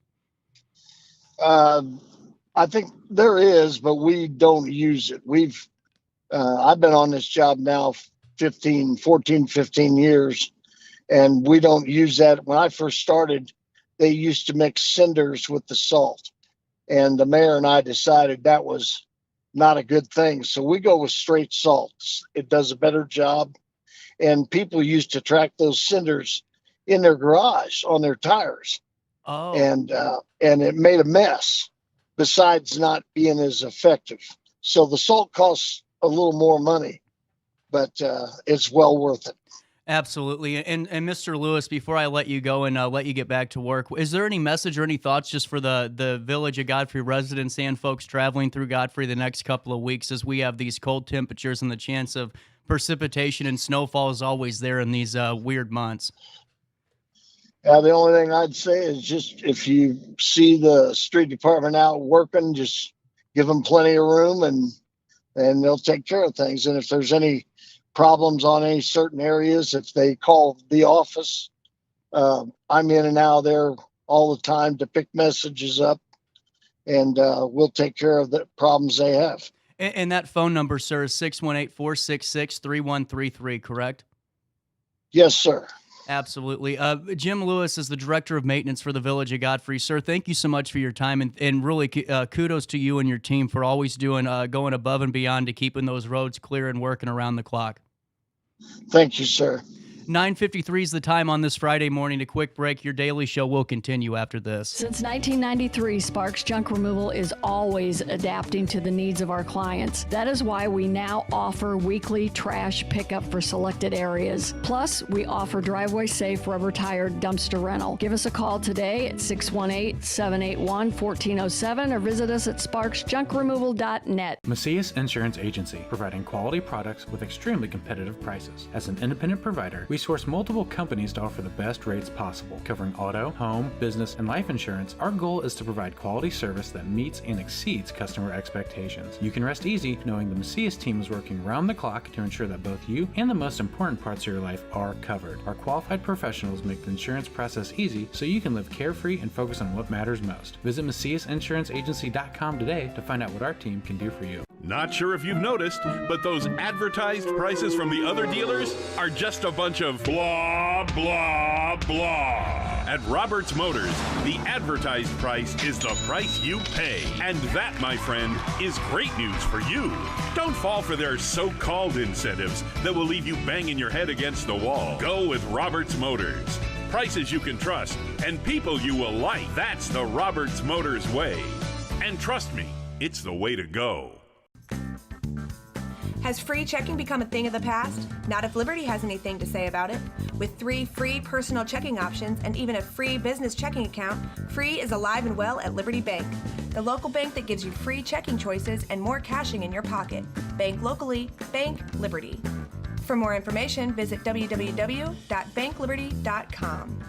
I think there is, but we don't use it. I've been on this job now 15 years, and we don't use that. When I first started, they used to mix cinders with the salt, and the mayor and I decided that was not a good thing. So we go with straight salt. It does a better job, and people used to track those cinders in their garage on their tires. Oh. And it made a mess, besides not being as effective. So the salt costs a little more money, but it's well worth it. Absolutely. And Mr. Lewis, before I let you go and let you get back to work, is there any message or any thoughts just for the Village of Godfrey residents and folks traveling through Godfrey the next couple of weeks as we have these cold temperatures and the chance of precipitation and snowfall is always there in these weird months? The only thing I'd say is just if you see the street department out working, just give them plenty of room and they'll take care of things. And if there's any problems on any certain areas, if they call the office, I'm in and out there all the time to pick messages up, and we'll take care of the problems they have. And that phone number, sir, is 618-466-3133, correct? Yes, sir. Absolutely. Jim Lewis is the Director of Maintenance for the Village of Godfrey. Sir, thank you so much for your time, and really kudos to you and your team for always going above and beyond to keeping those roads clear and working around the clock. Thank you, sir. 9:53 is the time on this Friday morning. A quick break. Your daily show will continue after this. Since 1993, Sparks Junk Removal is always adapting to the needs of our clients. That is why we now offer weekly trash pickup for selected areas. Plus, we offer driveway-safe rubber-tired dumpster rental. Give us a call today at 618-781-1407 or visit us at sparksjunkremoval.net. Macias Insurance Agency, providing quality products with extremely competitive prices. As an independent provider, we source multiple companies to offer the best rates possible. Covering auto, home, business, and life insurance, our goal is to provide quality service that meets and exceeds customer expectations. You can rest easy knowing the Macias team is working round the clock to ensure that both you and the most important parts of your life are covered. Our qualified professionals make the insurance process easy so you can live carefree and focus on what matters most. Visit MaciasInsuranceAgency.com today to find out what our team can do for you. Not sure if you've noticed, but those advertised prices from the other dealers are just a bunch of blah, blah, blah. At Roberts Motors, the advertised price is the price you pay. And that, my friend, is great news for you. Don't fall for their so-called incentives that will leave you banging your head against the wall. Go with Roberts Motors. prices you can trust, and people you will like. That's the Roberts Motors way. And trust me, it's the way to go. Has free checking become a thing of the past? Not if Liberty has anything to say about it. With 3 free personal checking options and even a free business checking account, free is alive and well at Liberty Bank, the local bank that gives you free checking choices and more cashing in your pocket. Bank locally, bank Liberty. For more information, visit www.bankliberty.com.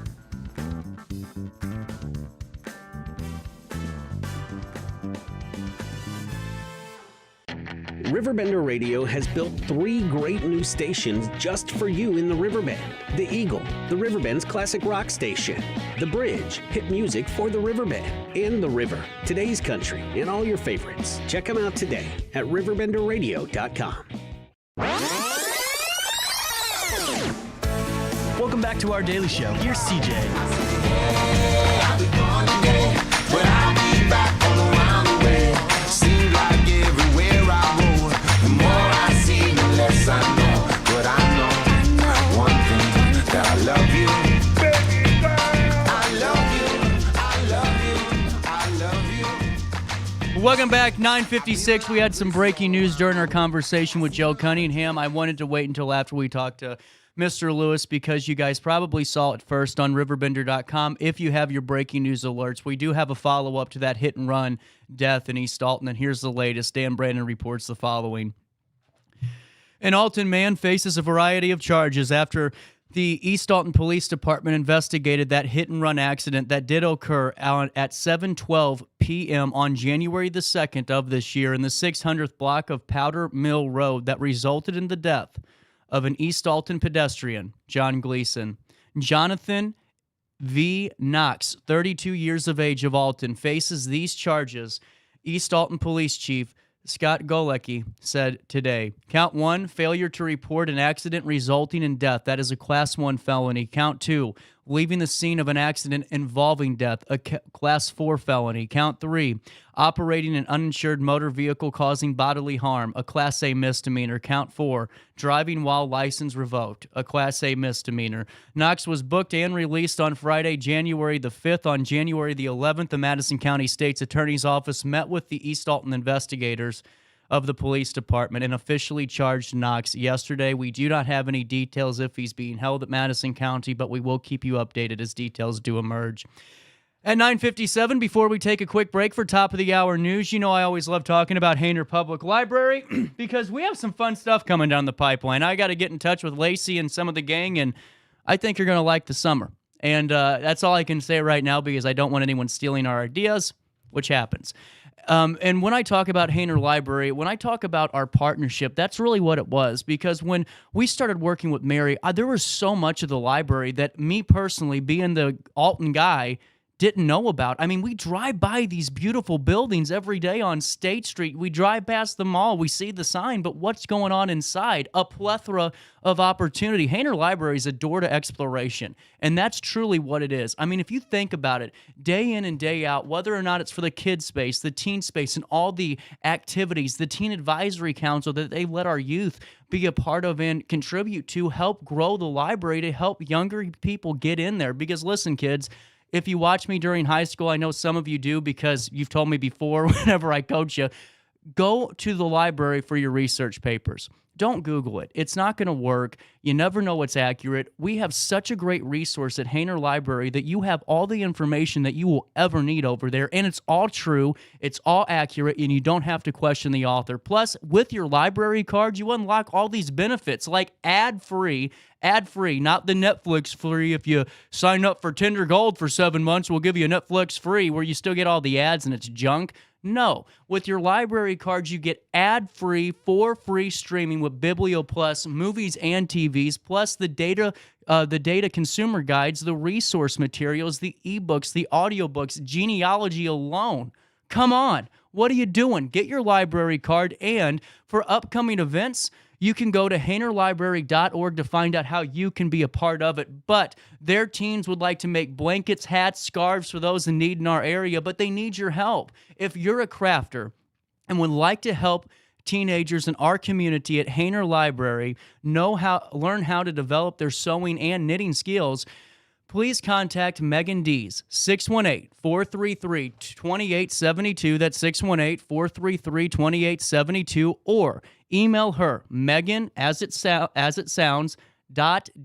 RiverBender Radio has built 3 great new stations just for you in the Riverbend. The Eagle, the Riverbend's classic rock station. The Bridge, hit music for the Riverbend. And The River, today's country, and all your favorites. Check them out today at RiverBender.com. Welcome back to our daily show. Here's CJ. Welcome back, 9:56. We had some breaking news during our conversation with Joe Cunningham. I wanted to wait until after we talked to Mr. Lewis because you guys probably saw it first on RiverBender.com. If you have your breaking news alerts, we do have a follow-up to that hit-and-run death in East Alton, and here's the latest. Dan Brandon reports the following. An Alton man faces a variety of charges after the East Alton Police Department investigated that hit-and-run accident that did occur at 7:12 p.m. on January the 2nd of this year in the 600th block of Powder Mill Road that resulted in the death of an East Alton pedestrian, John Gleason. Jonathan V. Knox, 32 years of age, of Alton, faces these charges. East Alton Police Chief Scott Golecki said today. Count 1, failure to report an accident resulting in death. That is a Class 1 felony. Count 2, leaving the scene of an accident involving death. A Class 4 felony. Count 3, operating an uninsured motor vehicle causing bodily harm. A Class A misdemeanor. Count 4, driving while license revoked. A Class A misdemeanor. Knox was booked and released on Friday, January the 5th. On January the 11th, the Madison County State's Attorney's Office met with the East Alton investigators of the police department and officially charged Knox yesterday. We do not have any details if he's being held at Madison County, but we will keep you updated as details do emerge. At 9:57, before we take a quick break for top of the hour news, you know I always love talking about Hainer Public Library because we have some fun stuff coming down the pipeline. I got to get in touch with Lacey and some of the gang, and I think you're going to like the summer. And that's all I can say right now because I don't want anyone stealing our ideas, which happens. And when I talk about Hainer Library, when I talk about our partnership, that's really what it was. Because when we started working with Mary, there was so much of the library that me personally, being the Alton guy, didn't know about. I mean, we drive by these beautiful buildings every day on State Street. We drive past the mall. We see the sign, but what's going on inside? A plethora of opportunity. Hainer Library is a door to exploration, and that's truly what it is. I mean, if you think about it, day in and day out, whether or not it's for the kids space, the teen space, and all the activities, the Teen Advisory Council that they let our youth be a part of and contribute to help grow the library to help younger people get in there. Because listen, kids, if you watch me during high school, I know some of you do because you've told me before whenever I coach you, go to the library for your research papers. Don't Google it. It's not going to work. You never know what's accurate. We have such a great resource at Hainer Library that you have all the information that you will ever need over there, and it's all true, it's all accurate, and you don't have to question the author. Plus, with your library card, you unlock all these benefits like ad-free, not the Netflix free. If you sign up for Tender Gold for 7 months, we'll give you a Netflix free where you still get all the ads and it's junk. No, with your library cards, you get ad-free, for free streaming with Biblio Plus, movies and TVs, plus the data consumer guides, the resource materials, the ebooks, the audiobooks, genealogy alone. Come on, what are you doing? Get your library card, and for upcoming events, you can go to HainerLibrary.org to find out how you can be a part of it. But their teams would like to make blankets, hats, scarves for those in need in our area, but they need your help. If you're a crafter and would like to help teenagers in our community at Hainer Library learn how to develop their sewing and knitting skills, please contact Megan Dees, 618-433-2872. That's 618-433-2872. Or email her, Megan, as it sounds,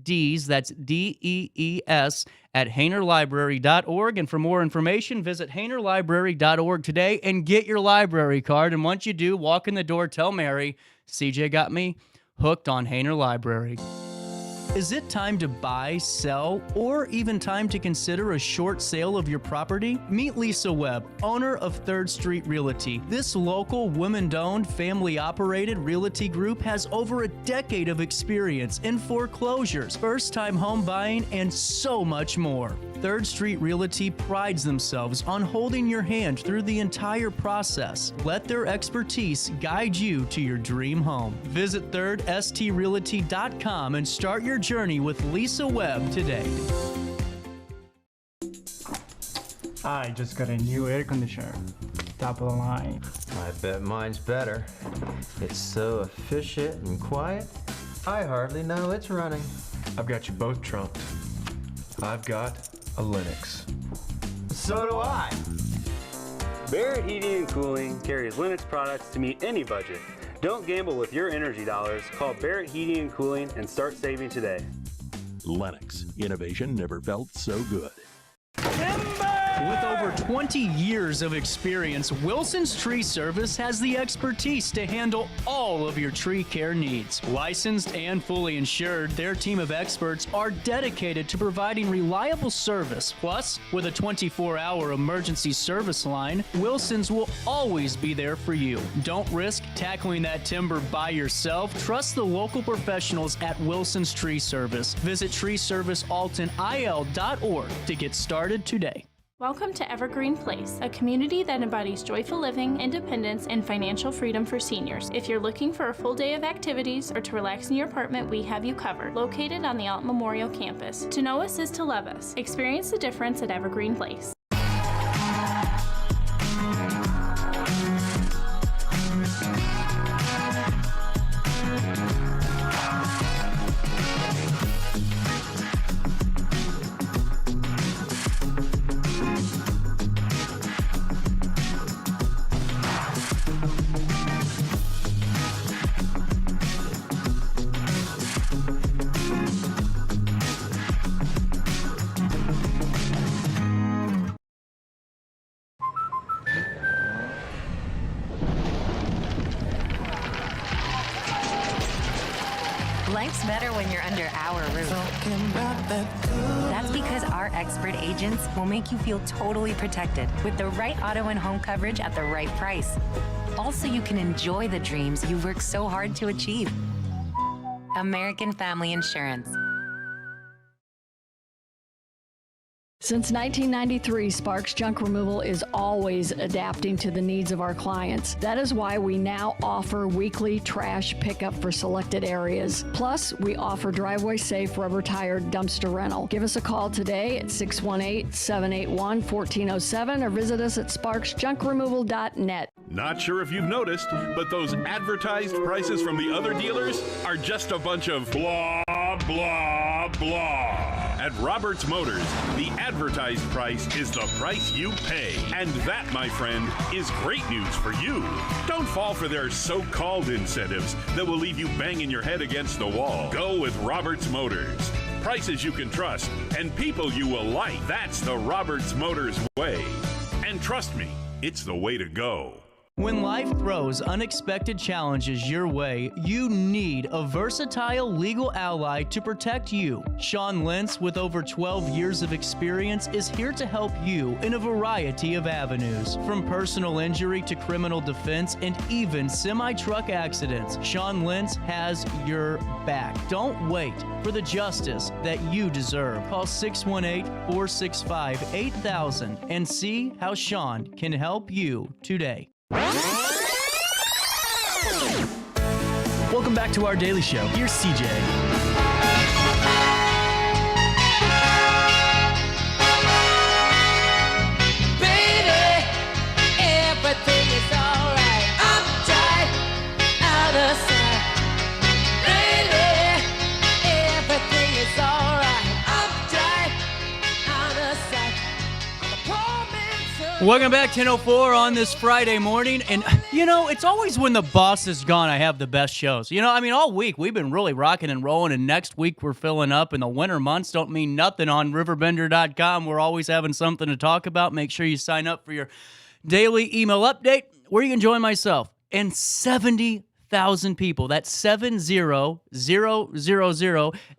.dees, that's DEES, at HainerLibrary.org. And for more information, visit HainerLibrary.org today and get your library card. And once you do, walk in the door, tell Mary, CJ got me hooked on Hainer Library. Is it time to buy, sell, or even time to consider a short sale of your property? Meet Lisa Webb, owner of 3rd Street Realty. This local, women-owned, family-operated realty group has over a decade of experience in foreclosures, first-time home buying, and so much more. 3rd Street Realty prides themselves on holding your hand through the entire process. Let their expertise guide you to your dream home. Visit 3rdstrealty.com and start your journey with Lisa Webb today. I just got a new air conditioner. Top of the line. I bet mine's better. It's so efficient and quiet, I hardly know it's running. I've got you both trumped. I've got a Lennox. So do I. Barrett Heating and Cooling carries Lennox products to meet any budget. Don't gamble with your energy dollars. Call Barrett Heating and Cooling and start saving today. Lennox. Innovation never felt so good. With over 20 years of experience, Wilson's Tree Service has the expertise to handle all of your tree care needs. Licensed and fully insured, their team of experts are dedicated to providing reliable service. Plus, with a 24-hour emergency service line, Wilson's will always be there for you. Don't risk tackling that timber by yourself. Trust the local professionals at Wilson's Tree Service. Visit treeservicealtonil.org to get started today. Welcome to Evergreen Place, a community that embodies joyful living, independence, and financial freedom for seniors. If you're looking for a full day of activities or to relax in your apartment, we have you covered. Located on the Alton Memorial Campus. To know us is to love us. Experience the difference at Evergreen Place. Life's better when you're under our roof. That's because our expert agents will make you feel totally protected with the right auto and home coverage at the right price. Also, you can enjoy the dreams you worked so hard to achieve. American Family Insurance. Since 1993, Sparks Junk Removal is always adapting to the needs of our clients. That is why we now offer weekly trash pickup for selected areas. Plus, we offer driveway-safe rubber-tired dumpster rental. Give us a call today at 618-781-1407 or visit us at sparksjunkremoval.net. Not sure if you've noticed, but those advertised prices from the other dealers are just a bunch of blah, blah, blah. At Roberts Motors, the advertised price is the price you pay. And that, my friend, is great news for you. Don't fall for their so-called incentives that will leave you banging your head against the wall. Go with Roberts Motors. Prices you can trust and people you will like. That's the Roberts Motors way. And trust me, it's the way to go. When life throws unexpected challenges your way, you need a versatile legal ally to protect you. Sean Lentz, with over 12 years of experience, is here to help you in a variety of avenues. From personal injury to criminal defense and even semi-truck accidents, Sean Lentz has your back. Don't wait for the justice that you deserve. Call 618-465-8000 and see how Sean can help you today. Welcome back to our daily show. Here's CJ. Baby, everything is alright. I'm tight, out of sight. Baby, everything is alright. I'm tight, Welcome back, 10:04 on this Friday morning. And, it's always when the boss is gone I have the best shows. All week we've been really rocking and rolling, and next week we're filling up, and the winter months don't mean nothing on RiverBender.com. We're always having something to talk about. Make sure you sign up for your daily email update where you can join myself and 70,000 people. That's 70000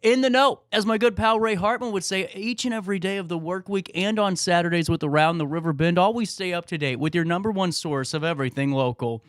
in the know. As my good pal Ray Hartman would say, each and every day of the work week and on Saturdays with Around the River Bend, always stay up to date with your number one source of everything local.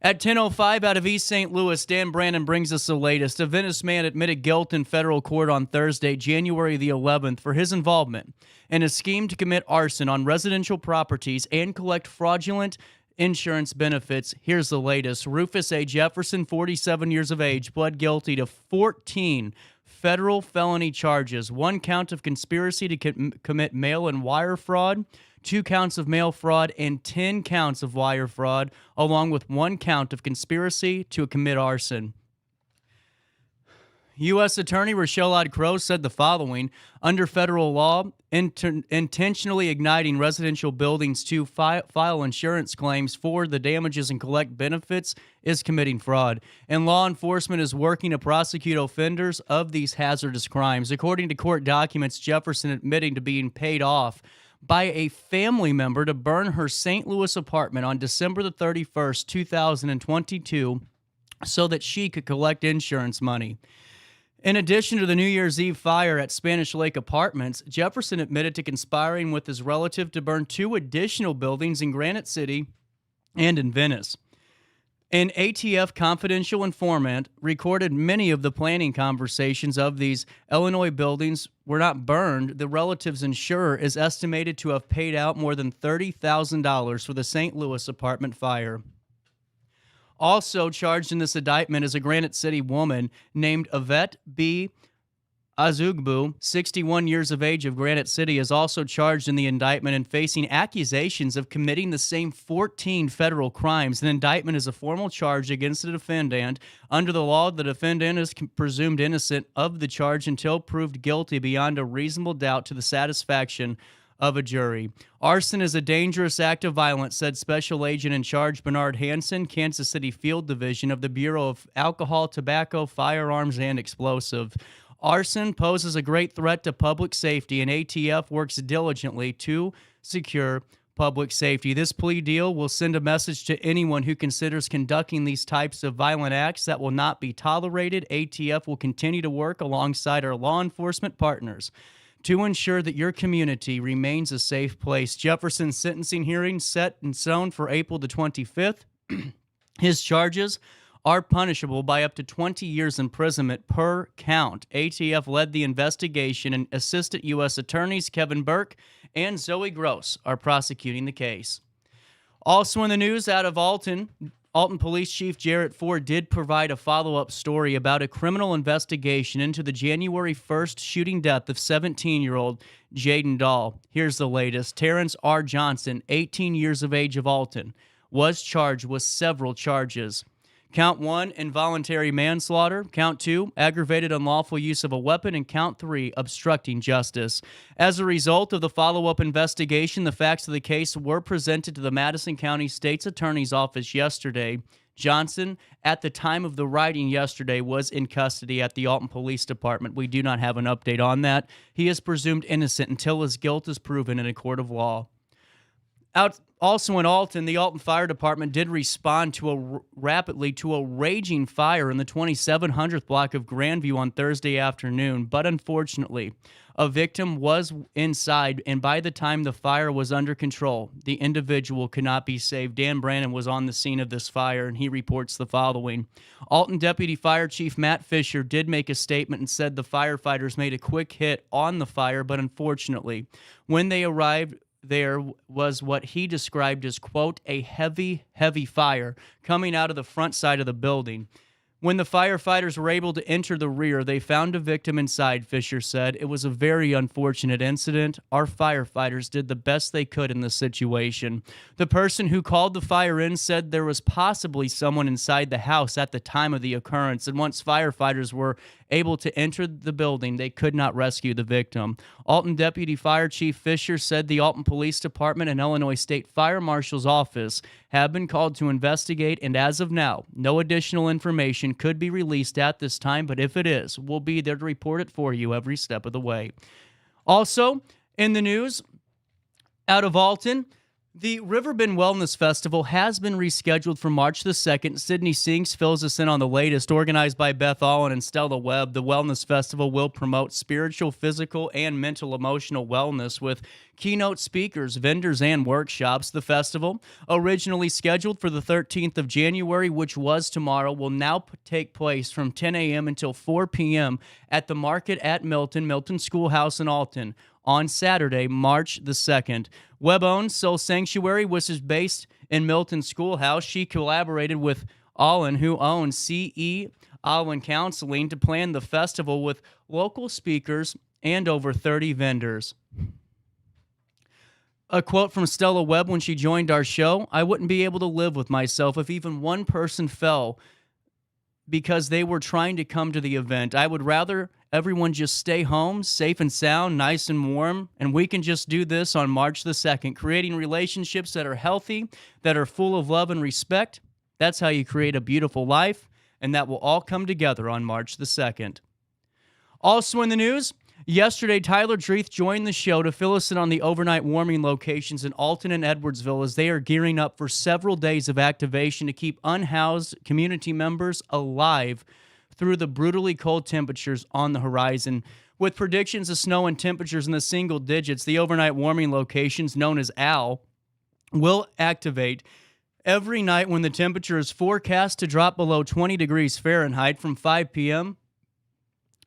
At 10:05 out of East St. Louis, Dan Brandon brings us the latest. A Venice man admitted guilt in federal court on Thursday, January the 11th, for his involvement in a scheme to commit arson on residential properties and collect fraudulent insurance benefits. Here's the latest. Rufus A. Jefferson, 47 years of age, pled guilty to 14 federal felony charges, 1 count of conspiracy to commit mail and wire fraud, 2 counts of mail fraud, and 10 counts of wire fraud, along with 1 count of conspiracy to commit arson. U.S. Attorney Rochelle Crow said the following: under federal law, intentionally igniting residential buildings to file insurance claims for the damages and collect benefits is committing fraud, and law enforcement is working to prosecute offenders of these hazardous crimes. According to court documents, Jefferson admitting to being paid off by a family member to burn her St. Louis apartment on December the 31st, 2022, so that she could collect insurance money. In addition to the New Year's Eve fire at Spanish Lake Apartments, Jefferson admitted to conspiring with his relative to burn 2 additional buildings in Granite City and in Venice. An ATF confidential informant recorded many of the planning conversations of these Illinois buildings were not burned. The relative's insurer is estimated to have paid out more than $30,000 for the St. Louis apartment fire. Also charged in this indictment is a Granite City woman named Yvette B. Azugbu, 61 years of age, of Granite City, is also charged in the indictment and facing accusations of committing the same 14 federal crimes. An indictment is a formal charge against the defendant. Under the law, the defendant is presumed innocent of the charge until proved guilty beyond a reasonable doubt to the satisfaction of a jury. Arson is a dangerous act of violence, said Special Agent in Charge Bernard Hansen, Kansas City Field Division of the Bureau of Alcohol, Tobacco, Firearms, and Explosive. Arson poses a great threat to public safety, and ATF works diligently to secure public safety. This plea deal will send a message to anyone who considers conducting these types of violent acts that will not be tolerated. ATF will continue to work alongside our law enforcement partners to ensure that your community remains a safe place. Jefferson's sentencing hearing set in stone for April the 25th. His charges are punishable by up to 20 years imprisonment per count. ATF led the investigation, and Assistant U.S. Attorneys Kevin Burke and Zoe Gross are prosecuting the case. Also in the news out of Alton Police Chief Jarrett Ford did provide a follow-up story about a criminal investigation into the January 1st shooting death of 17-year-old Jaden Dahl. Here's the latest. Terrence R. Johnson, 18 years of age, of Alton, was charged with several charges. Count 1, involuntary manslaughter. Count 2, aggravated unlawful use of a weapon. And Count 3, obstructing justice. As a result of the follow-up investigation, the facts of the case were presented to the Madison County State's Attorney's Office yesterday. Johnson, at the time of the writing yesterday, was in custody at the Alton Police Department. We do not have an update on that. He is presumed innocent until his guilt is proven in a court of law. Also in Alton, the Alton Fire Department did respond rapidly to a raging fire in the 2700th block of Grandview on Thursday afternoon, but unfortunately, a victim was inside, and by the time the fire was under control, the individual could not be saved. Dan Brandon was on the scene of this fire, and he reports the following. Alton Deputy Fire Chief Matt Fisher did make a statement and said the firefighters made a quick hit on the fire, but unfortunately, when they arrived, there was what he described as, quote, a heavy fire coming out of the front side of the building. When the firefighters were able to enter the rear, they found a victim inside, Fisher said. It was a very unfortunate incident. Our firefighters did the best they could in the situation. The person who called the fire in said there was possibly someone inside the house at the time of the occurrence, and once firefighters were able to enter the building, they could not rescue the victim. Alton Deputy Fire Chief Fisher said the Alton Police Department and Illinois State Fire Marshal's Office have been called to investigate, and as of now, no additional information could be released at this time, but if it is, we'll be there to report it for you every step of the way. Also, in the news, out of Alton, the Riverbend Wellness Festival has been rescheduled for March the 2nd. Sydney Sinks fills us in on the latest. Organized by Beth Allen and Stella Webb, the Wellness Festival will promote spiritual, physical, and mental emotional wellness with keynote speakers, vendors, and workshops. The festival, originally scheduled for the 13th of January, which was tomorrow, will now take place from 10 a.m. until 4 p.m. at the Market at Milton Schoolhouse in Alton, on Saturday, March the 2nd. Webb-owned Soul Sanctuary, which is based in Milton Schoolhouse. She collaborated with Allen, who owns C.E. Allen Counseling, to plan the festival with local speakers and over 30 vendors. A quote from Stella Webb when she joined our show: "I wouldn't be able to live with myself if even one person fell because they were trying to come to the event. I would rather everyone just stay home, safe and sound, nice and warm, and we can just do this on March the 2nd, creating relationships that are healthy, that are full of love and respect. That's how you create a beautiful life, and that will all come together on March the 2nd. Also in the news, yesterday, Tyler Dreeth joined the show to fill us in on the overnight warming locations in Alton and Edwardsville as they are gearing up for several days of activation to keep unhoused community members alive through the brutally cold temperatures on the horizon. With predictions of snow and temperatures in the single digits, the overnight warming locations, known as AL, will activate every night when the temperature is forecast to drop below 20 degrees Fahrenheit from 5 p.m.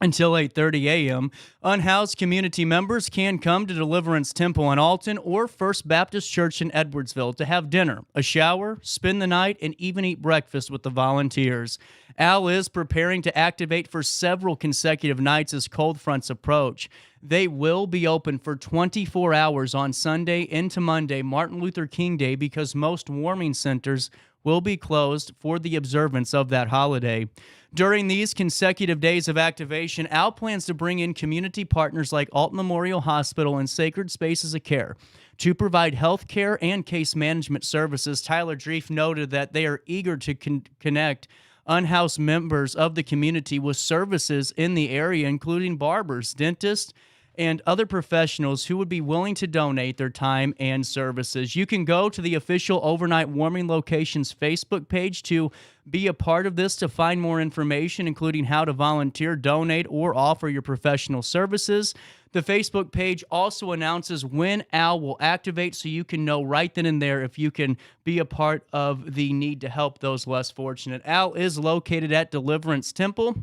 until 8:30 a.m. Unhoused community members can come to Deliverance Temple in Alton or First Baptist Church in Edwardsville to have dinner, a shower, spend the night, and even eat breakfast with the volunteers. Al is preparing to activate for several consecutive nights as cold fronts approach. They will be open for 24 hours on Sunday into Monday, Martin Luther King Day, because most warming centers will be closed for the observance of that holiday. During these consecutive days of activation, Al plans to bring in community partners like Alton Memorial Hospital and Sacred Spaces of Care to provide health care and case management services. Tyler Dreef noted that they are eager to connect unhoused members of the community with services in the area, including barbers, dentists, and other professionals who would be willing to donate their time and services. You can go to the official Overnight Warming Locations Facebook page to be a part of this to find more information, including how to volunteer, donate, or offer your professional services. The Facebook page also announces when Al will activate, so you can know right then and there if you can be a part of the need to help those less fortunate. Al is located at Deliverance Temple,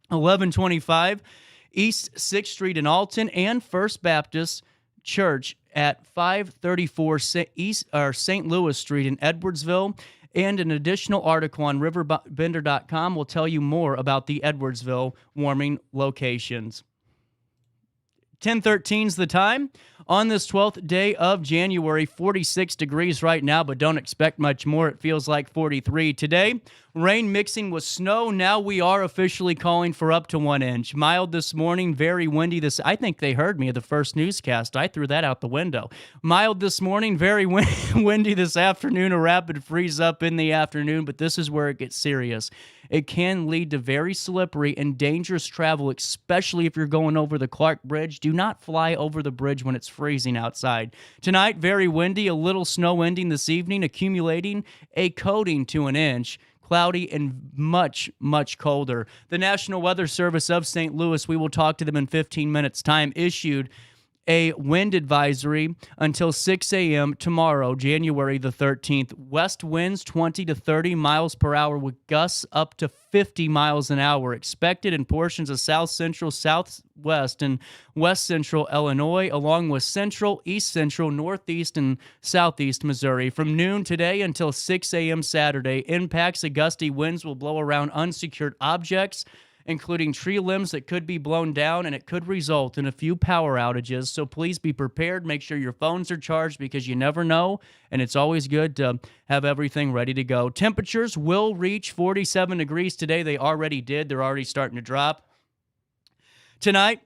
1125 East 6th Street in Alton, and First Baptist Church at 534 St. Louis Street in Edwardsville. And an additional article on RiverBender.com will tell you more about the Edwardsville warming locations. 10:13 is the time. On this 12th day of January, 46 degrees right now, but don't expect much more. It feels like 43 today. Rain mixing with snow. Now we are officially calling for up to 1 inch. Mild this morning, very windy this. I think they heard me at the first newscast. I threw that out the window. Mild this morning, very windy this afternoon. A rapid freeze up in the afternoon, but this is where it gets serious. It can lead to very slippery and dangerous travel, especially if you're going over the Clark Bridge. Do not fly over the bridge when it's freezing outside. Tonight, very windy, a little snow ending this evening, accumulating a coating to 1 inch. Cloudy and much, much colder. The National Weather Service of St. Louis, we will talk to them in 15 minutes' time, issued a wind advisory until 6 a.m. tomorrow, January the 13th. West winds 20 to 30 miles per hour with gusts up to 50 miles an hour expected in portions of south central, southwest, and west central Illinois, along with central, east central, northeast, and southeast Missouri. From noon today until 6 a.m. Saturday, impacts of gusty winds will blow around unsecured objects, including tree limbs that could be blown down, and it could result in a few power outages. So please be prepared. Make sure your phones are charged because you never know, and it's always good to have everything ready to go. Temperatures will reach 47 degrees today. They already did. They're already starting to drop. Tonight,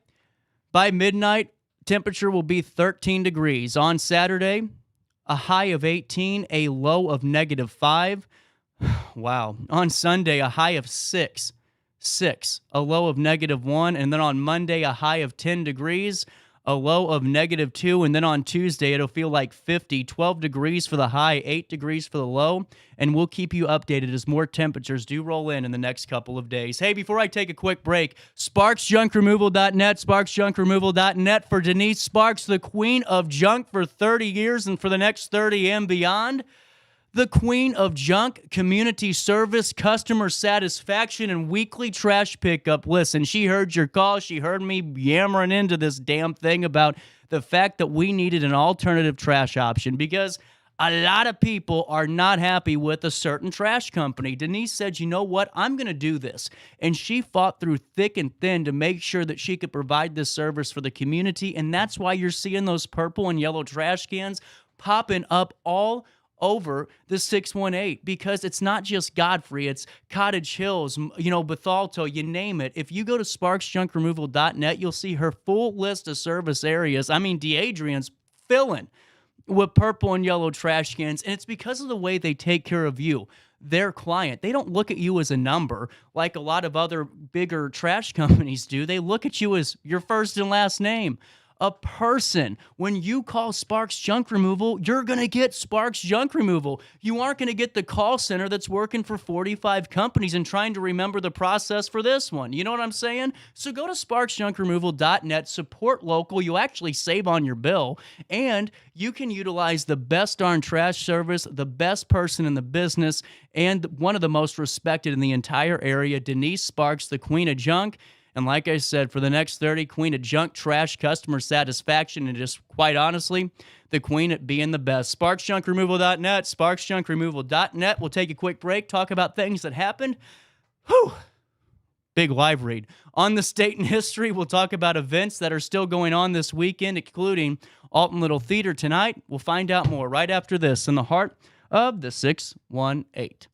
by midnight, temperature will be 13 degrees. On Saturday, a high of 18, a low of -5. Wow. On Sunday, a high of 6, a low of -1. And then on Monday, a high of 10 degrees, a low of -2. And then on Tuesday, it'll feel like 50, 12 degrees for the high, 8 degrees for the low. And we'll keep you updated as more temperatures do roll in the next couple of days. Hey, before I take a quick break, SparksJunkRemoval.net, SparksJunkRemoval.net for Denise Sparks, the queen of junk for 30 years and for the next 30 and beyond. The queen of junk, community service, customer satisfaction, and weekly trash pickup. Listen, she heard your call. She heard me yammering into this damn thing about the fact that we needed an alternative trash option because a lot of people are not happy with a certain trash company. Denise said, you know what? I'm going to do this. And she fought through thick and thin to make sure that she could provide this service for the community. And that's why you're seeing those purple and yellow trash cans popping up all over the 618, because it's not just Godfrey, it's Cottage Hills, Bethalto, you name it. If you go to SparksJunkRemoval.net, you'll see her full list of service areas. I mean, DeAdrian's filling with purple and yellow trash cans, and it's because of the way they take care of you, their client. They don't look at you as a number like a lot of other bigger trash companies do. They look at you as your first and last name. A person. When you call Sparks Junk Removal, you're going to get Sparks Junk Removal. You aren't going to get the call center that's working for 45 companies and trying to remember the process for this one. You know what I'm saying? So go to SparksJunkRemoval.net, support local. You actually save on your bill, and you can utilize the best darn trash service, the best person in the business, and one of the most respected in the entire area, Denise Sparks, the queen of junk. And like I said, for the next 30, queen of junk, trash, customer satisfaction, and just quite honestly, the queen at being the best. SparksJunkRemoval.net, SparksJunkRemoval.net. We'll take a quick break, talk about things that happened. Whew. Big live read. On the state and history, we'll talk about events that are still going on this weekend, including Alton Little Theater tonight. We'll find out more right after this in the heart of the 618.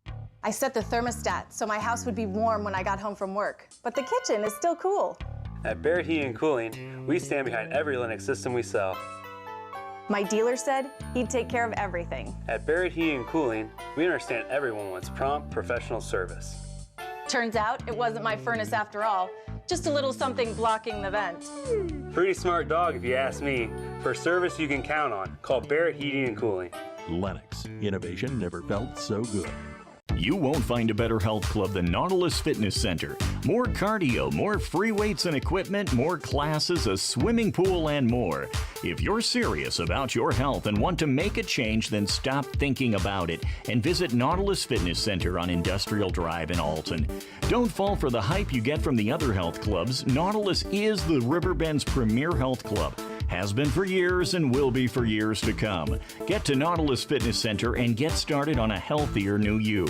I set the thermostat so my house would be warm when I got home from work, but the kitchen is still cool. At Barrett Heating and Cooling, we stand behind every Lennox system we sell. My dealer said he'd take care of everything. At Barrett Heating and Cooling, we understand everyone wants prompt, professional service. Turns out it wasn't my furnace after all, just a little something blocking the vent. Pretty smart dog if you ask me. For service you can count on, call Barrett Heating and Cooling. Lennox, innovation never felt so good. You won't find a better health club than Nautilus Fitness Center. More cardio, more free weights and equipment, more classes, a swimming pool, and more. If you're serious about your health and want to make a change, then stop thinking about it and visit Nautilus Fitness Center on Industrial Drive in Alton. Don't fall for the hype you get from the other health clubs. Nautilus is the Riverbend's premier health club. Has been for years and will be for years to come. Get to Nautilus Fitness Center and get started on a healthier new you.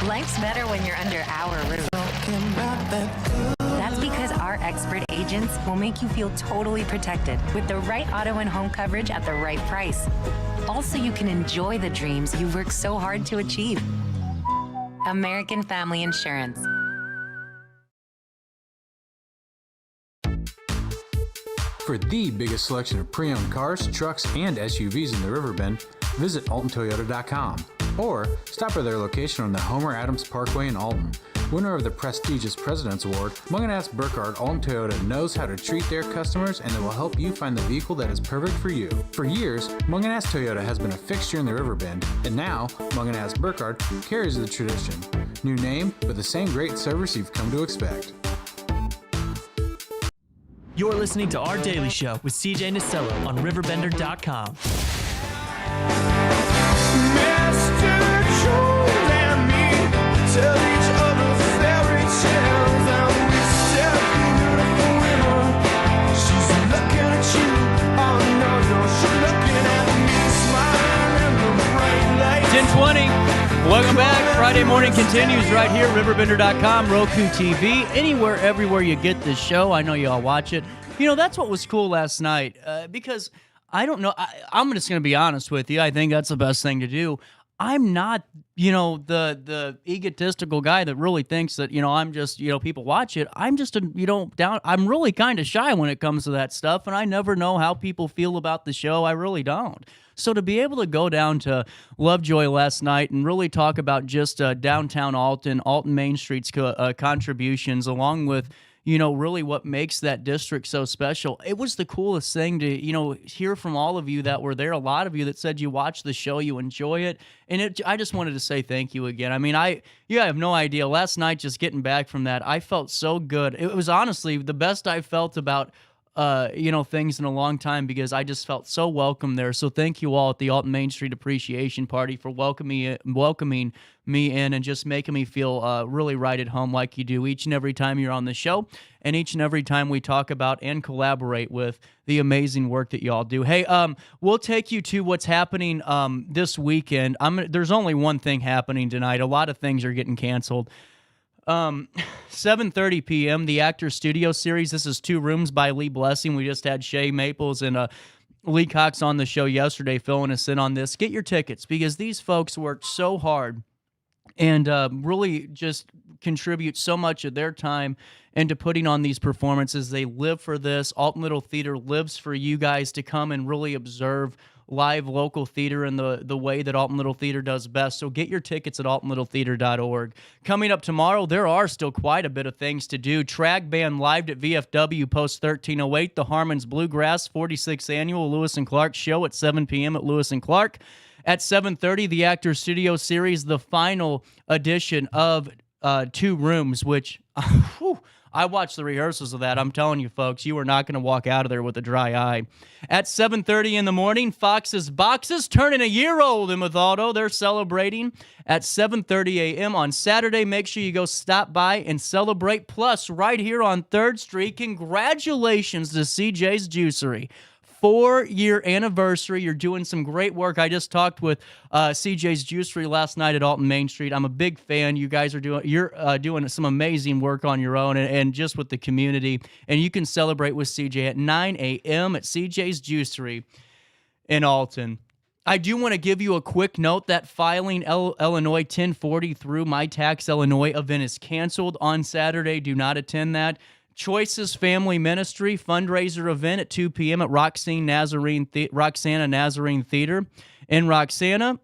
Life's better when you're under our roof. That's because our expert agents will make you feel totally protected with the right auto and home coverage at the right price. Also, you can enjoy the dreams you worked so hard to achieve. American Family Insurance. For the biggest selection of pre-owned cars, trucks, and SUVs in the Riverbend, visit AltonToyota.com or stop by their location on the Homer Adams Parkway in Alton. Winner of the prestigious President's Award, Munganast Burkhardt Alton Toyota knows how to treat their customers, and they will help you find the vehicle that is perfect for you. For years, Munganast Toyota has been a fixture in the Riverbend, and now Munganast Burkhardt carries the tradition. New name, but the same great service you've come to expect. You're listening to Our Daily Show with CJ Nasello on RiverBender.com. continues right here, RiverBender.com, Roku TV, anywhere, everywhere you get this show. I know you all watch it. You know, that's what was cool last night, because I don't know. I'm just going to be honest with you. I think that's the best thing to do. I'm not, the egotistical guy that really thinks that, I'm just, people watch it. I'm just, I'm really kind of shy when it comes to that stuff, and I never know how people feel about the show. I really don't. So to be able to go down to Lovejoy last night and really talk about just downtown Alton Main Street's contributions, along with, really what makes that district so special. It was the coolest thing to, hear from all of you that were there, a lot of you that said you watched the show, you enjoy it. And I just wanted to say thank you again. I mean, I have no idea. Last night, just getting back from that, I felt so good. It was honestly the best I felt about things in a long time, because I just felt so welcome there. So thank you all at the Alton Main Street Appreciation Party for welcoming me in and just making me feel really right at home, like you do each and every time you're on the show, and each and every time we talk about and collaborate with the amazing work that you all do. Hey, we'll take you to what's happening this weekend. There's only one thing happening tonight. A lot of things are getting canceled. 7:30 p.m., the Actors Studio Series. This is Two Rooms by Lee Blessing. We just had Shay Maples and Lee Cox on the show yesterday filling us in on this. Get your tickets, because these folks worked so hard and really just contribute so much of their time into putting on these performances. They live for this. Alton Little Theater lives for you guys to come and really observe live local theater in the way that Alton Little Theater does best. So get your tickets at altonlittletheater.org. Coming up tomorrow, there are still quite a bit of things to do. Trag Band live at VFW Post 1308, the Harmon's Bluegrass 46th Annual Lewis and Clark Show at 7 p.m. at Lewis and Clark. At 7:30, the Actors Studio Series, the final edition of Two Rooms, which I watched the rehearsals of that. I'm telling you, folks, you are not going to walk out of there with a dry eye. At 7:30 in the morning, Fox's Boxes turning a year old in Methauto. They're celebrating at 7:30 a.m. on Saturday. Make sure you go stop by and celebrate. Plus, right here on 3rd Street, congratulations to CJ's Juicery. 4-year anniversary. You're doing some great work. I just talked with CJ's Juicery last night at Alton Main Street. I'm a big fan. You guys are doing some amazing work on your own and just with the community. And you can celebrate with CJ at 9 a.m. at CJ's Juicery in Alton. I do want to give you a quick note that Filing Illinois 1040 through My Tax Illinois event is canceled on Saturday. Do not attend that. Choices Family Ministry fundraiser event at 2 p.m. at Roxana Nazarene Theater in Roxana.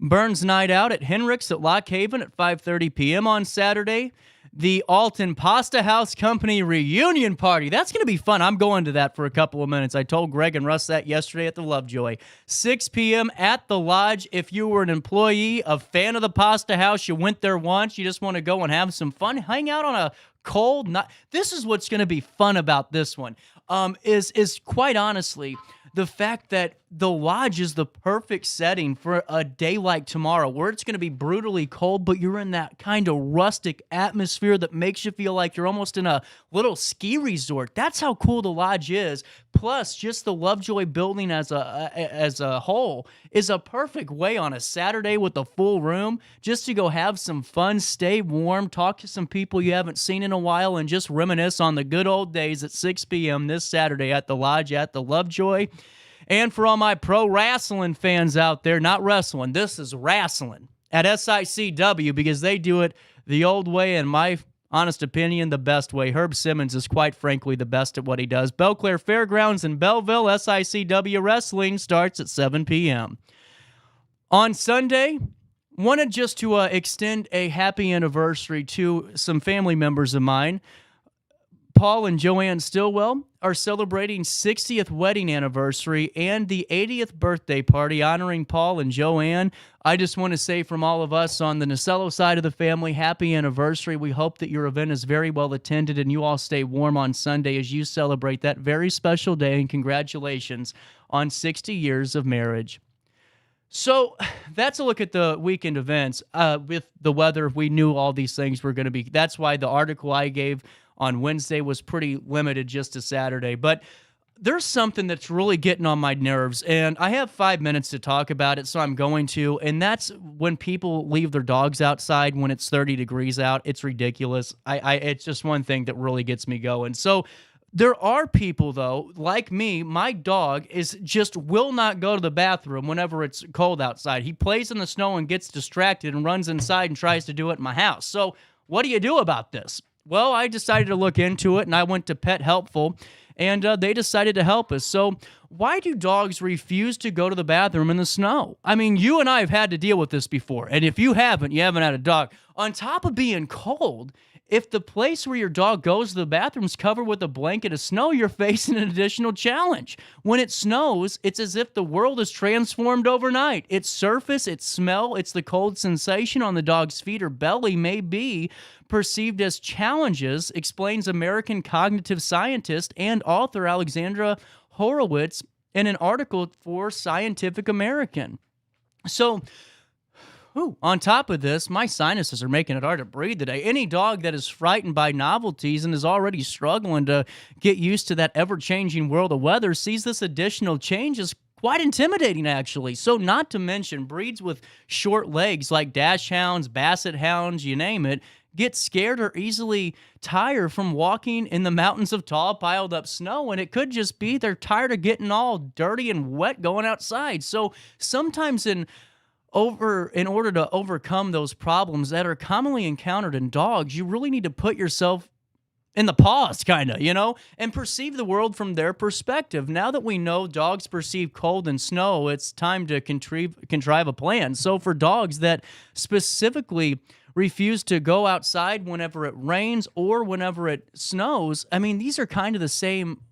Burns Night Out at Henricks at Lock Haven at 5:30 p.m. on Saturday. The Alton Pasta House Company reunion party. That's going to be fun. I'm going to that for a couple of minutes. I told Greg and Russ that yesterday at the Lovejoy. 6 p.m. at the Lodge. If you were an employee, a fan of the Pasta House, you went there once, you just want to go and have some fun, hang out on a cold night. This is what's going to be fun about this one, is quite honestly the fact that the Lodge is the perfect setting for a day like tomorrow, where it's going to be brutally cold, but you're in that kind of rustic atmosphere that makes you feel like you're almost in a little ski resort. That's how cool the Lodge is. Plus, just the Lovejoy building as a whole is a perfect way on a Saturday with a full room just to go have some fun, stay warm, talk to some people you haven't seen in a while, and just reminisce on the good old days at 6 p.m. this Saturday at the Lodge at the Lovejoy. And for all my pro wrestling fans out there, not wrestling, this is wrestling at SICW, because they do it the old way, in my honest opinion, the best way. Herb Simmons is quite frankly the best at what he does. Belclair Fairgrounds in Belleville, SICW Wrestling starts at 7 p.m. On Sunday, wanted just to extend a happy anniversary to some family members of mine. Paul and Joanne Stillwell are celebrating 60th wedding anniversary and the 80th birthday party honoring Paul and Joanne. I just want to say from all of us on the Nacello side of the family, happy anniversary. We hope that your event is very well attended and you all stay warm on Sunday as you celebrate that very special day, and congratulations on 60 years of marriage. So that's a look at the weekend events. With the weather, we knew all these things were going to be. That's why the article I gave on Wednesday was pretty limited just to Saturday. But there's something that's really getting on my nerves, and I have 5 minutes to talk about it, so I'm going to, and that's when people leave their dogs outside when it's 30 degrees out. It's ridiculous. It's just one thing that really gets me going. So there are people, though, like me, my dog just will not go to the bathroom whenever it's cold outside. He plays in the snow and gets distracted and runs inside and tries to do it in my house. So what do you do about this? Well, I decided to look into it, and I went to Pet Helpful, and they decided to help us. So why do dogs refuse to go to the bathroom in the snow? I mean, you and I have had to deal with this before, and if you haven't had a dog. On top of being cold, if the place where your dog goes to the bathroom is covered with a blanket of snow, you're facing an additional challenge. When it snows, it's as if the world is transformed overnight. Its surface, its smell, it's the cold sensation on the dog's feet or belly may be perceived as challenges, explains American cognitive scientist and author Alexandra Horowitz in an article for Scientific American. So, on top of this, my sinuses are making it hard to breathe today. Any dog that is frightened by novelties and is already struggling to get used to that ever-changing world of weather sees this additional change as quite intimidating, actually. So not to mention breeds with short legs like dachshunds, basset hounds, you name it, get scared or easily tire from walking in the mountains of tall piled up snow, and it could just be they're tired of getting all dirty and wet going outside. So sometimes in order to overcome those problems that are commonly encountered in dogs, you really need to put yourself in the paws, kind of, and perceive the world from their perspective. Now that we know dogs perceive cold and snow, it's time to contrive a plan. So for dogs that specifically refuse to go outside whenever it rains or whenever it snows, I mean, these are kind of the same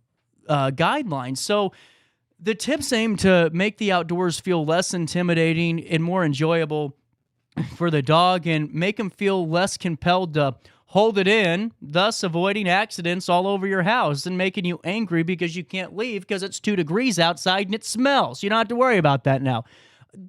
guidelines. So the tips aim to make the outdoors feel less intimidating and more enjoyable for the dog and make them feel less compelled to hold it in, thus avoiding accidents all over your house and making you angry because you can't leave because it's 2 degrees outside and it smells. You don't have to worry about that now.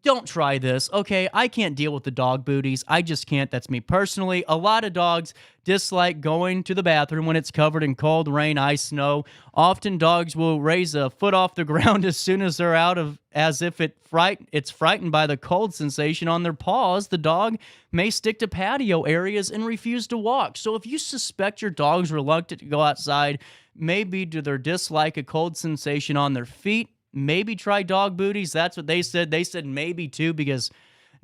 Don't try this, okay? I can't deal with the dog booties. I just can't. That's me personally. A lot of dogs dislike going to the bathroom when it's covered in cold, rain, ice, snow. Often dogs will raise a foot off the ground as soon as they're out of, as if it's frightened by the cold sensation on their paws. The dog may stick to patio areas and refuse to walk. So if you suspect your dog's reluctant to go outside, maybe due to their dislike a cold sensation on their feet, maybe try dog booties. That's what they said. They said maybe too, because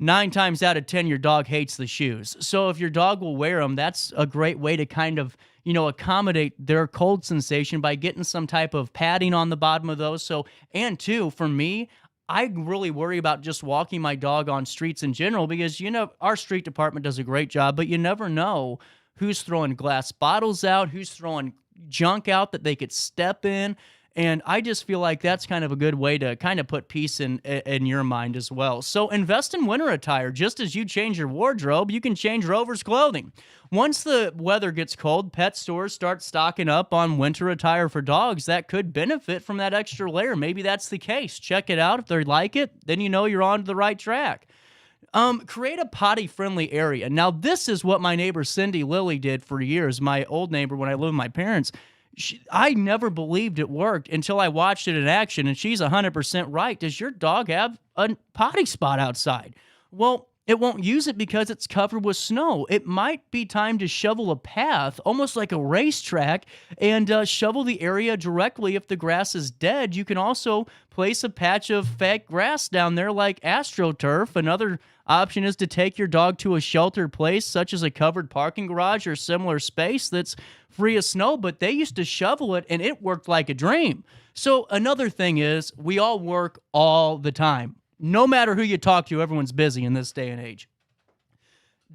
9 times out of 10, your dog hates the shoes. So if your dog will wear them, that's a great way to kind of, accommodate their cold sensation by getting some type of padding on the bottom of those. So, and two, for me, I really worry about just walking my dog on streets in general because, our street department does a great job, but you never know who's throwing glass bottles out, who's throwing junk out that they could step in. And I just feel like that's kind of a good way to kind of put peace in your mind as well. So invest in winter attire. Just as you change your wardrobe, you can change Rover's clothing. Once the weather gets cold, pet stores start stocking up on winter attire for dogs that could benefit from that extra layer. Maybe that's the case. Check it out. If they like it, then you're on the right track. Create a potty-friendly area. Now, this is what my neighbor Cindy Lilly did for years, my old neighbor when I lived with my parents. I never believed it worked until I watched it in action, and she's 100% right. Does your dog have a potty spot outside? Well, it won't use it because it's covered with snow. It might be time to shovel a path, almost like a racetrack, and shovel the area directly if the grass is dead. You can also place a patch of fake grass down there like AstroTurf. Another option is to take your dog to a sheltered place, such as a covered parking garage or similar space that's free of snow, but they used to shovel it, and it worked like a dream. So another thing is we all work all the time. No matter who you talk to, everyone's busy in this day and age.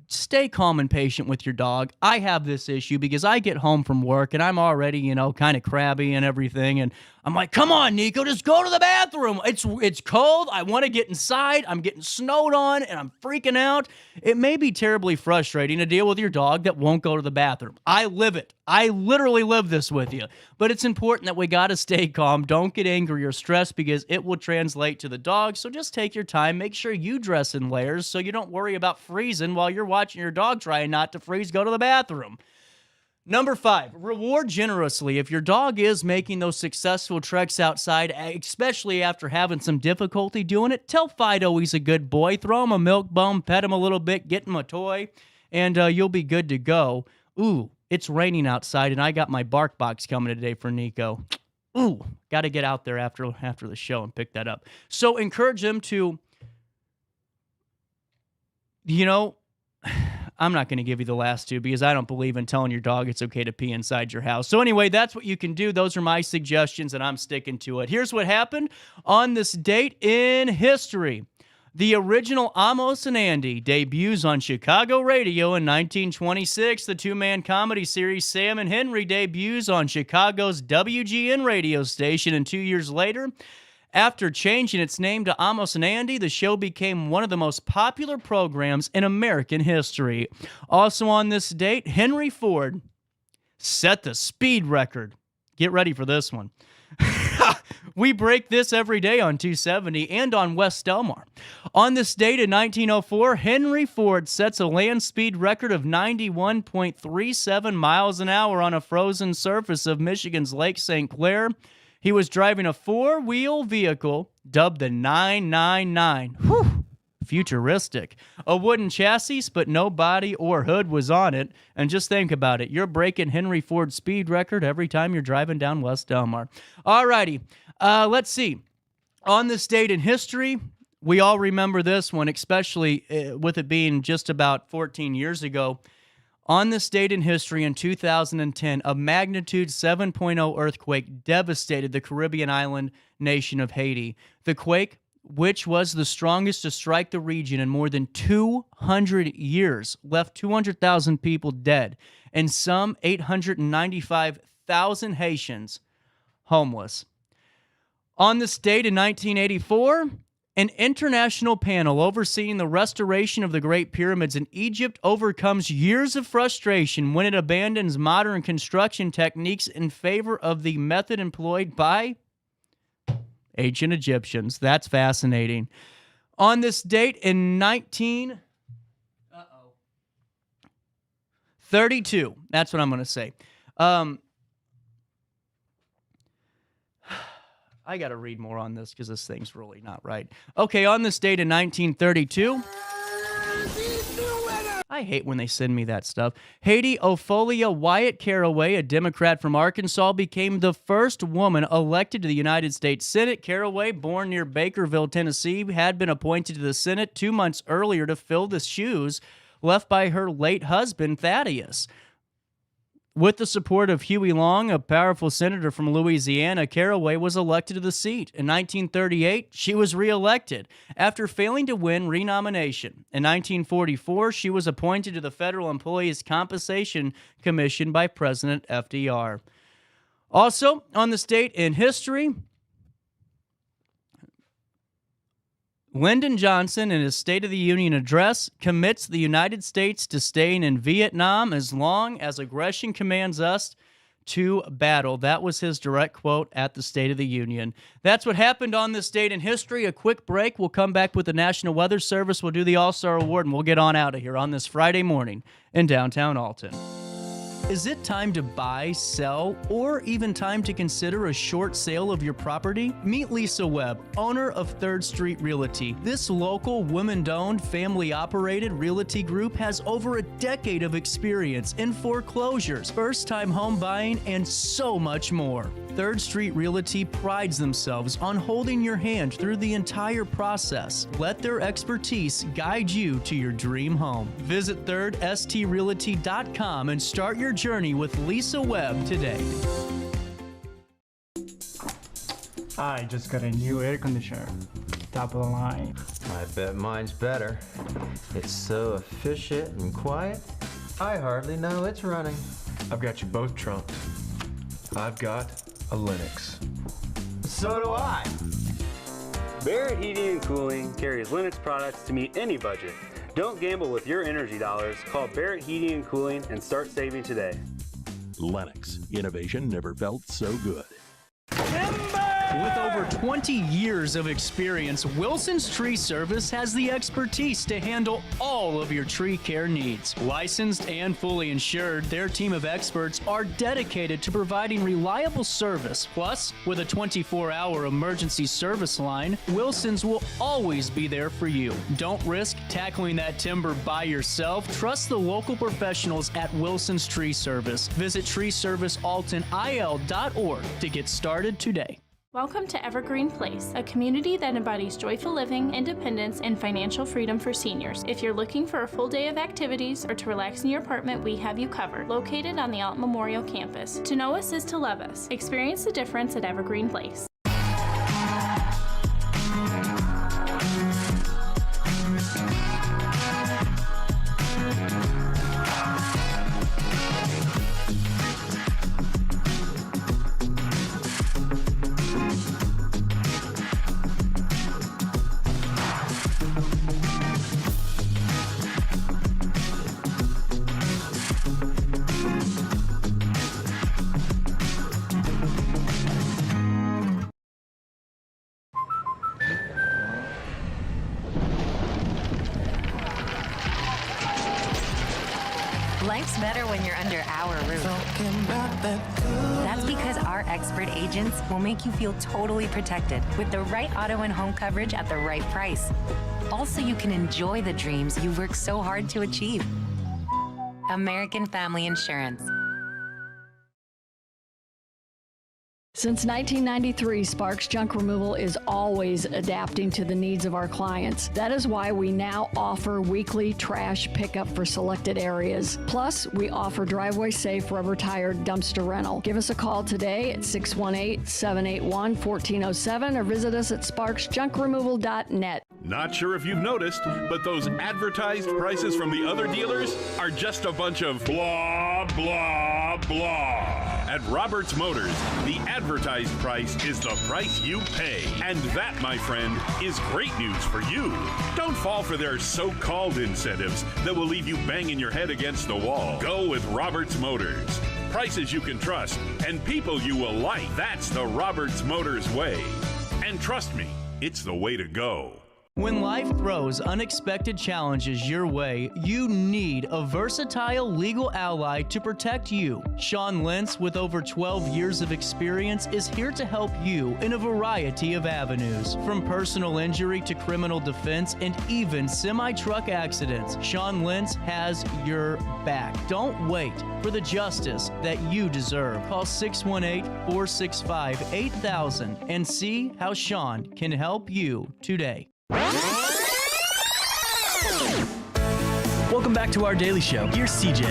Stay calm and patient with your dog. I have this issue because I get home from work and I'm already, kind of crabby and everything. And I'm like, come on, Nico, just go to the bathroom. It's cold. I want to get inside. I'm getting snowed on and I'm freaking out. It may be terribly frustrating to deal with your dog that won't go to the bathroom. I live it. I literally live this with you. But it's important that we got to stay calm. Don't get angry or stressed because it will translate to the dog. So just take your time. Make sure you dress in layers so you don't worry about freezing while you're watching your dog trying not to freeze. Go to the bathroom. Number 5, reward generously. If your dog is making those successful treks outside, especially after having some difficulty doing it, tell Fido he's a good boy. Throw him a milk bone, pet him a little bit, get him a toy, and you'll be good to go. Ooh, it's raining outside, and I got my bark box coming today for Nico. Ooh, got to get out there after the show and pick that up. So encourage him to, I'm not going to give you the last two because I don't believe in telling your dog it's okay to pee inside your house. So anyway, that's what you can do. Those are my suggestions, and I'm sticking to it. Here's what happened on this date in history. The original Amos and Andy debuts on Chicago radio in 1926. The two-man comedy series Sam and Henry debuts on Chicago's WGN radio station, and 2 years later, after changing its name to Amos and Andy, the show became one of the most popular programs in American history. Also on this date, Henry Ford set the speed record. Get ready for this one. We break this every day on 270 and on West Delmar. On this date in 1904, Henry Ford sets a land speed record of 91.37 miles an hour on a frozen surface of Michigan's Lake St. Clair. He was driving a four-wheel vehicle dubbed the 999. Whew, futuristic. A wooden chassis, but no body or hood was on it. And just think about it. You're breaking Henry Ford's speed record every time you're driving down West Delmar. All righty. Let's see. On this date in history, we all remember this one, especially with it being just about 14 years ago. On this date in history in 2010, a magnitude 7.0 earthquake devastated the Caribbean island nation of Haiti. The quake, which was the strongest to strike the region in more than 200 years, left 200,000 people dead and some 895,000 Haitians homeless. On this date in 1984, an international panel overseeing the restoration of the Great Pyramids in Egypt overcomes years of frustration when it abandons modern construction techniques in favor of the method employed by ancient Egyptians. That's fascinating. On this date in 1932, that's what I'm going to say. I got to read more on this because this thing's really not right. Okay, on this date in 1932, I hate when they send me that stuff. Haiti Ophelia Wyatt Caraway, a Democrat from Arkansas, became the first woman elected to the United States Senate. Caraway, born near Bakerville, Tennessee, had been appointed to the Senate 2 months earlier to fill the shoes left by her late husband, Thaddeus. With the support of Huey Long, a powerful senator from Louisiana, Caraway was elected to the seat. In 1938, she was reelected after failing to win renomination. In 1944, she was appointed to the Federal Employees Compensation Commission by President FDR. Also, on this date in history, Lyndon Johnson, in his State of the Union address, commits the United States to staying in Vietnam as long as aggression commands us to battle. That was his direct quote at the State of the Union. That's what happened on this date in history. A quick break. We'll come back with the National Weather Service. We'll do the All-Star Award, and we'll get on out of here on this Friday morning in downtown Alton. Is it time to buy, sell, or even time to consider a short sale of your property? Meet Lisa Webb, owner of 3rd Street Realty. This local, women-owned, family-operated realty group has over a decade of experience in foreclosures, first-time home buying, and so much more. 3rd Street Realty prides themselves on holding your hand through the entire process. Let their expertise guide you to your dream home. Visit 3rdstrealty.com and start your journey with Lisa Webb today. I just got a new air conditioner. Top of the line. I bet mine's better. It's so efficient and quiet, I hardly know it's running. I've got you both trumped. I've got a Linux. So do I. Barrett Heating and Cooling carries Linux products to meet any budget. Don't gamble with your energy dollars. Call Barrett Heating and Cooling and start saving today. Lennox. Innovation never felt so good. Timber! With over 20 years of experience, Wilson's Tree Service has the expertise to handle all of your tree care needs. Licensed and fully insured, their team of experts are dedicated to providing reliable service. Plus, with a 24-hour emergency service line, Wilson's will always be there for you. Don't risk tackling that timber by yourself. Trust the local professionals at Wilson's Tree Service. Visit treeservicealtonil.org to get started today. Welcome to Evergreen Place, a community that embodies joyful living, independence, and financial freedom for seniors. If you're looking for a full day of activities or to relax in your apartment, we have you covered. Located on the Alton Memorial Campus. To know us is to love us. Experience the difference at Evergreen Place. Life's better when you're under our roof. That's because our expert agents will make you feel totally protected with the right auto and home coverage at the right price. Also, you can enjoy the dreams you worked so hard to achieve. American Family Insurance. Since 1993, Sparks Junk Removal is always adapting to the needs of our clients. That is why we now offer weekly trash pickup for selected areas. Plus, we offer driveway-safe rubber-tired dumpster rental. Give us a call today at 618-781-1407 or visit us at sparksjunkremoval.net. Not sure if you've noticed, but those advertised prices from the other dealers are just a bunch of blah, blah, blah. At Roberts Motors, the advertised price is the price you pay. And that, my friend, is great news for you. Don't fall for their so-called incentives that will leave you banging your head against the wall. Go with Roberts Motors. Prices you can trust and people you will like. That's the Roberts Motors way. And trust me, it's the way to go. When life throws unexpected challenges your way, you need a versatile legal ally to protect you. Sean Lentz, with over 12 years of experience, is here to help you in a variety of avenues. From personal injury to criminal defense and even semi-truck accidents, Sean Lentz has your back. Don't wait for the justice that you deserve. Call 618-465-8000 and see how Sean can help you today. Welcome back to our daily show. Here's CJ.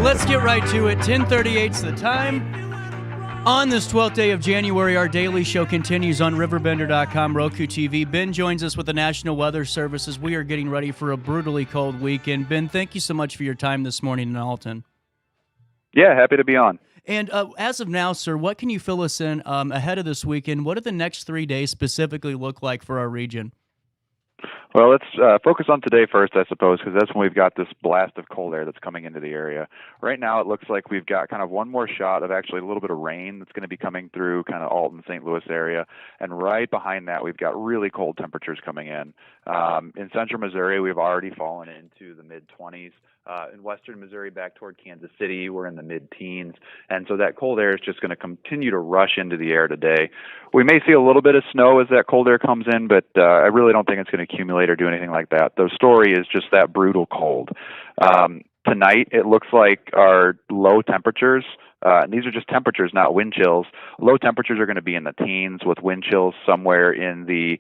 Let's get right to it. 10:38's the time. On this 12th day of January, our daily show continues on RiverBender.com, Roku TV. Ben joins us with the National Weather Service as we are getting ready for a brutally cold weekend. Ben, thank you so much for your time this morning in Alton. Yeah, happy to be on. And as of now, sir, what can you fill us in ahead of this weekend? What do the next 3 days specifically look like for our region? Well, let's focus on today first, I suppose, because that's when we've got this blast of cold air that's coming into the area. Right now, it looks like we've got kind of one more shot of actually a little bit of rain that's going to be coming through kind of Alton, St. Louis area. And right behind that, we've got really cold temperatures coming in. In central Missouri, we've already fallen into the mid-20s. In western Missouri, back toward Kansas City, we're in the mid-teens. And so that cold air is just going to continue to rush into the air today. We may see a little bit of snow as that cold air comes in, but I really don't think it's going to accumulate or do anything like that. The story is just that brutal cold. Tonight, it looks like our low temperatures, and these are just temperatures, not wind chills. Low temperatures are going to be in the teens with wind chills somewhere in the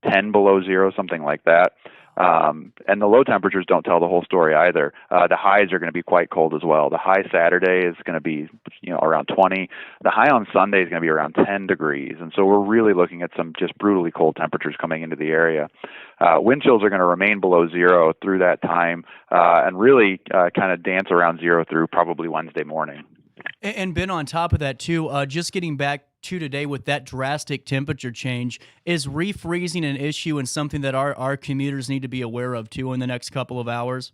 10 below zero, something like that. And the low temperatures don't tell the whole story either. The highs are going to be quite cold as well. The high Saturday is going to be, around 20. The high on Sunday is going to be around 10 degrees. And so we're really looking at some just brutally cold temperatures coming into the area. Wind chills are going to remain below zero through that time, and really kind of dance around zero through probably Wednesday morning. And Ben, on top of that too, just getting back to today with that drastic temperature change, is refreezing an issue and something that our commuters need to be aware of too in the next couple of hours?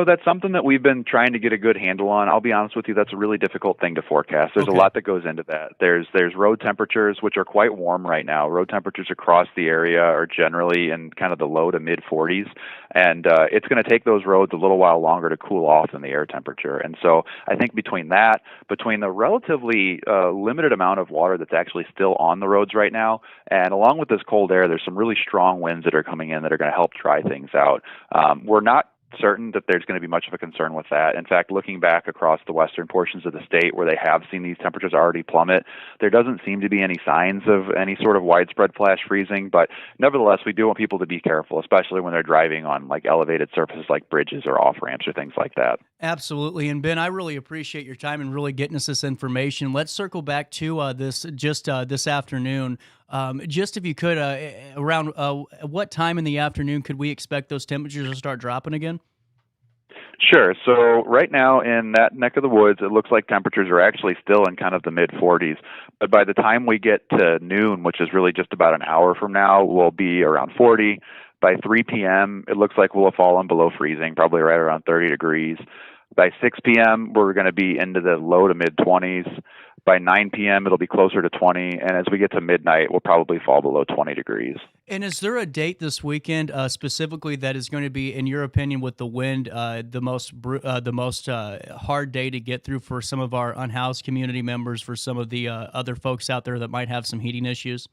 That's something that we've been trying to get a good handle on. I'll be honest with you, that's a really difficult thing to forecast. There's a lot that goes into that. There's road temperatures, which are quite warm right now. Road temperatures across the area are generally in kind of the low to mid 40s, and it's going to take those roads a little while longer to cool off than the air temperature. And so I think between the relatively limited amount of water that's actually still on the roads right now, and along with this cold air, there's some really strong winds that are coming in that are going to help dry things out. We're not certain that there's going to be much of a concern with that. In fact, looking back across the western portions of the state where they have seen these temperatures already plummet, there doesn't seem to be any signs of any sort of widespread flash freezing, but nevertheless, we do want people to be careful, especially when they're driving on like elevated surfaces like bridges or off-ramps or things like that. Absolutely. And Ben, I really appreciate your time and really getting us this information. Let's circle back to this afternoon. Just if you could, around what time in the afternoon could we expect those temperatures to start dropping again? Sure. So right now in that neck of the woods, it looks like temperatures are actually still in kind of the mid-40s. But by the time we get to noon, which is really just about an hour from now, we'll be around 40. By 3 p.m., it looks like we'll have fallen below freezing, probably right around 30 degrees. By 6 p.m., we're going to be into the low to mid-20s. By 9 p.m., it'll be closer to 20, and as we get to midnight, we'll probably fall below 20 degrees. And is there a date this weekend specifically that is going to be, in your opinion, with the wind, the most hard day to get through for some of our unhoused community members, for some of the other folks out there that might have some heating issues?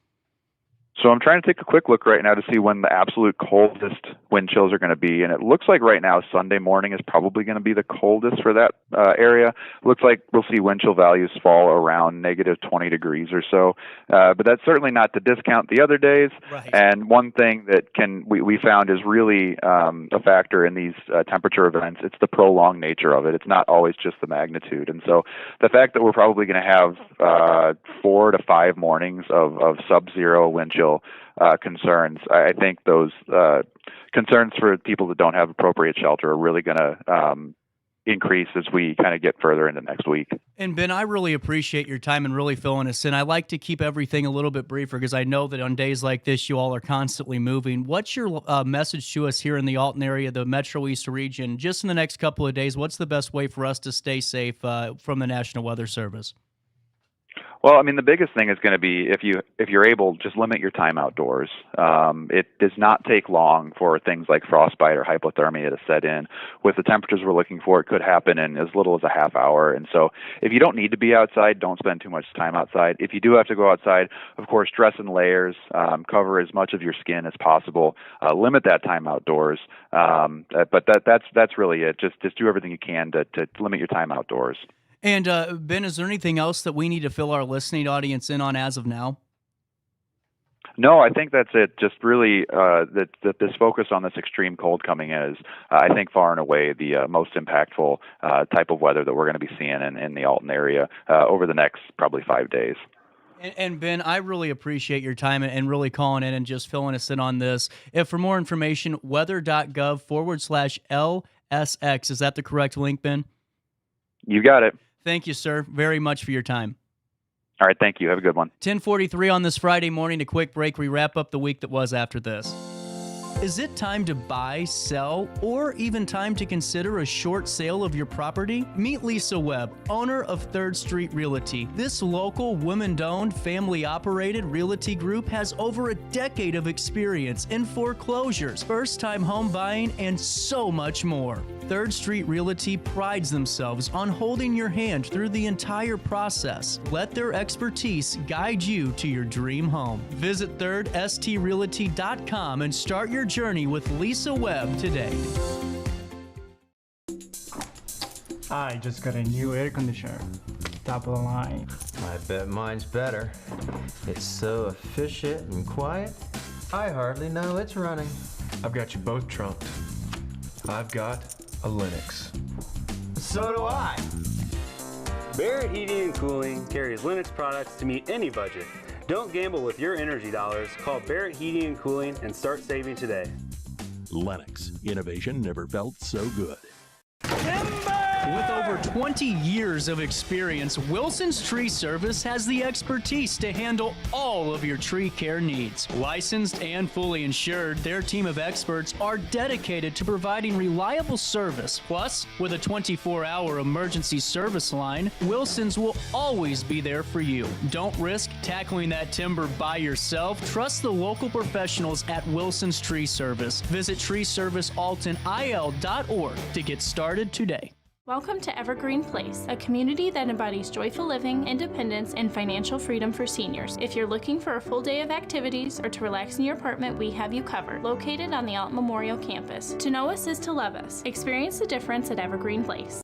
So I'm trying to take a quick look right now to see when the absolute coldest wind chills are going to be, and it looks like right now Sunday morning is probably going to be the coldest for that area. Looks like we'll see wind chill values fall around negative 20 degrees or so, but that's certainly not to discount the other days. Right. And one thing that we found is really a factor in these temperature events. It's the prolonged nature of it. It's not always just the magnitude, and so the fact that we're probably going to have 4 to 5 mornings of sub-zero wind chill concerns. I think those concerns for people that don't have appropriate shelter are really going to increase as we kind of get further into next week. And Ben, I really appreciate your time and really filling us in. I like to keep everything a little bit briefer because I know that on days like this, you all are constantly moving. What's your message to us here in the Alton area, the Metro East region? Just in the next couple of days, what's the best way for us to stay safe from the National Weather Service? Well, I mean, the biggest thing is going to be if you're able, just limit your time outdoors. It does not take long for things like frostbite or hypothermia to set in. With the temperatures we're looking for, it could happen in as little as a half hour. And so if you don't need to be outside, don't spend too much time outside. If you do have to go outside, of course, dress in layers, cover as much of your skin as possible, limit that time outdoors. But that's really it. Just do everything you can to limit your time outdoors. And Ben, is there anything else that we need to fill our listening audience in on as of now? No, I think that's it. Just really that this focus on this extreme cold coming in is, I think, far and away the most impactful type of weather that we're going to be seeing in the Alton area over the next probably 5 days. And Ben, I really appreciate your time and really calling in and just filling us in on this. If for more information, weather.gov/LSX. Is that the correct link, Ben? You got it. Thank you, sir, very much for your time. All right, thank you. Have a good one. 10:43 on this Friday morning. A quick break. We wrap up the week that was after this. Is it time to buy, sell, or even time to consider a short sale of your property? Meet Lisa Webb, owner of 3rd Street Realty. This local, women-owned, family-operated realty group has over a decade of experience in foreclosures, first-time home buying, and so much more. 3rd Street Realty prides themselves on holding your hand through the entire process. Let their expertise guide you to your dream home. Visit 3rdstrealty.com and start your journey with Lisa Webb today. I just got a new air conditioner. Top of the line. I bet mine's better. It's so efficient and quiet, I hardly know it's running. I've got you both trunked. I've got a Linux. So do I. Barrett Heating and Cooling carries Linux products to meet any budget. Don't gamble with your energy dollars. Call Barrett Heating and Cooling and start saving today. Lennox. Innovation never felt so good. With over 20 years of experience, Wilson's Tree Service has the expertise to handle all of your tree care needs. Licensed and fully insured, their team of experts are dedicated to providing reliable service. Plus, with a 24-hour emergency service line, Wilson's will always be there for you. Don't risk tackling that timber by yourself. Trust the local professionals at Wilson's Tree Service. Visit treeservicealtonil.org to get started today. Welcome to Evergreen Place, a community that embodies joyful living, independence, and financial freedom for seniors. If you're looking for a full day of activities or to relax in your apartment, we have you covered. Located on the Alton Memorial Campus. To know us is to love us. Experience the difference at Evergreen Place.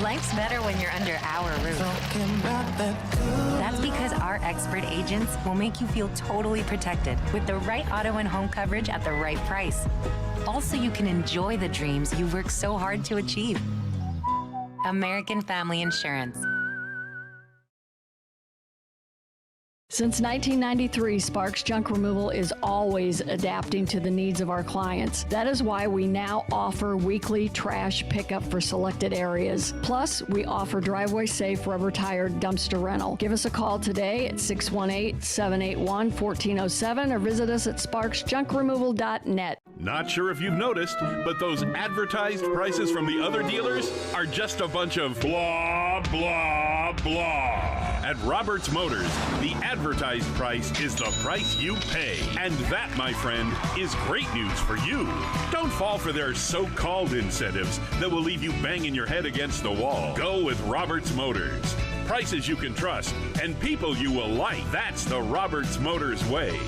Life's better when you're under our roof. That's because our expert agents will make you feel totally protected with the right auto and home coverage at the right price. Also, you can enjoy the dreams you've worked so hard to achieve. American Family Insurance. Since 1993, Sparks Junk Removal is always adapting to the needs of our clients. That is why we now offer weekly trash pickup for selected areas. Plus, we offer driveway-safe rubber-tired dumpster rental. Give us a call today at 618-781-1407 or visit us at sparksjunkremoval.net. Not sure if you've noticed, but those advertised prices from the other dealers are just a bunch of blah, blah, blah. At Roberts Motors, the advertised price is the price you pay. And that, my friend, is great news for you. Don't fall for their so-called incentives that will leave you banging your head against the wall. Go with Roberts Motors. Prices you can trust and people you will like. That's the Roberts Motors way.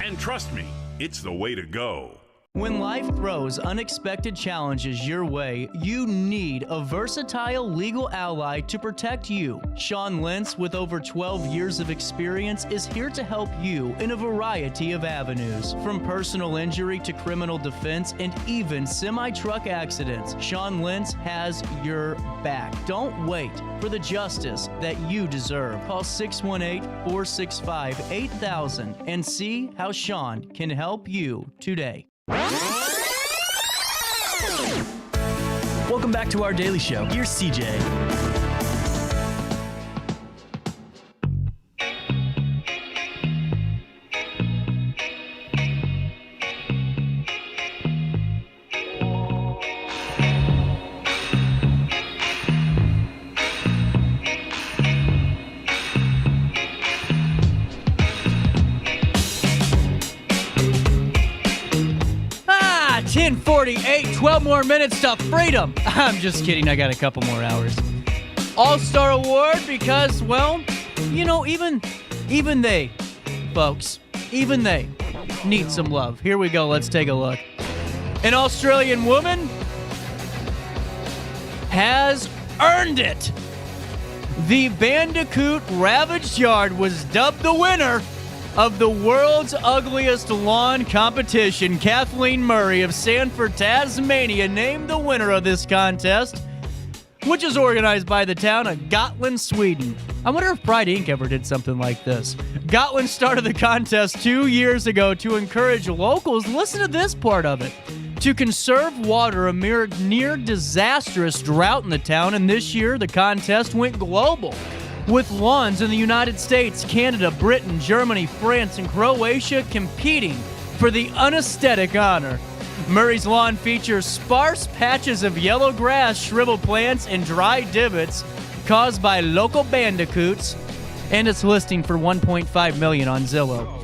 And trust me, it's the way to go. When life throws unexpected challenges your way, you need a versatile legal ally to protect you. Sean Lentz, with over 12 years of experience, is here to help you in a variety of avenues. From personal injury to criminal defense and even semi-truck accidents, Sean Lentz has your back. Don't wait for the justice that you deserve. Call 618-465-8000 and see how Sean can help you today. Welcome back to our daily show. Here's CJ. Ah, 10:48, 12 more minutes to freedom. I'm just kidding, I got a couple more hours. All-Star Award because, well, you know, even they, folks, even they need some love. Here we go, let's take a look. An Australian woman has earned it. The Bandicoot Ravaged Yard was dubbed the winner of the world's ugliest lawn competition. Kathleen Murray of Sanford, Tasmania, named the winner of this contest, which is organized by the town of Gotland, Sweden. I wonder if Pride Inc. ever did something like this. Gotland started the contest 2 years ago to encourage locals, listen to this part of it, to conserve water amid near disastrous drought in the town. And this year, the contest went global, with lawns in the United States, Canada, Britain, Germany, France, and Croatia competing for the unaesthetic honor. Murray's lawn features sparse patches of yellow grass, shriveled plants, and dry divots caused by local bandicoots, and it's listing for $1.5 million on Zillow.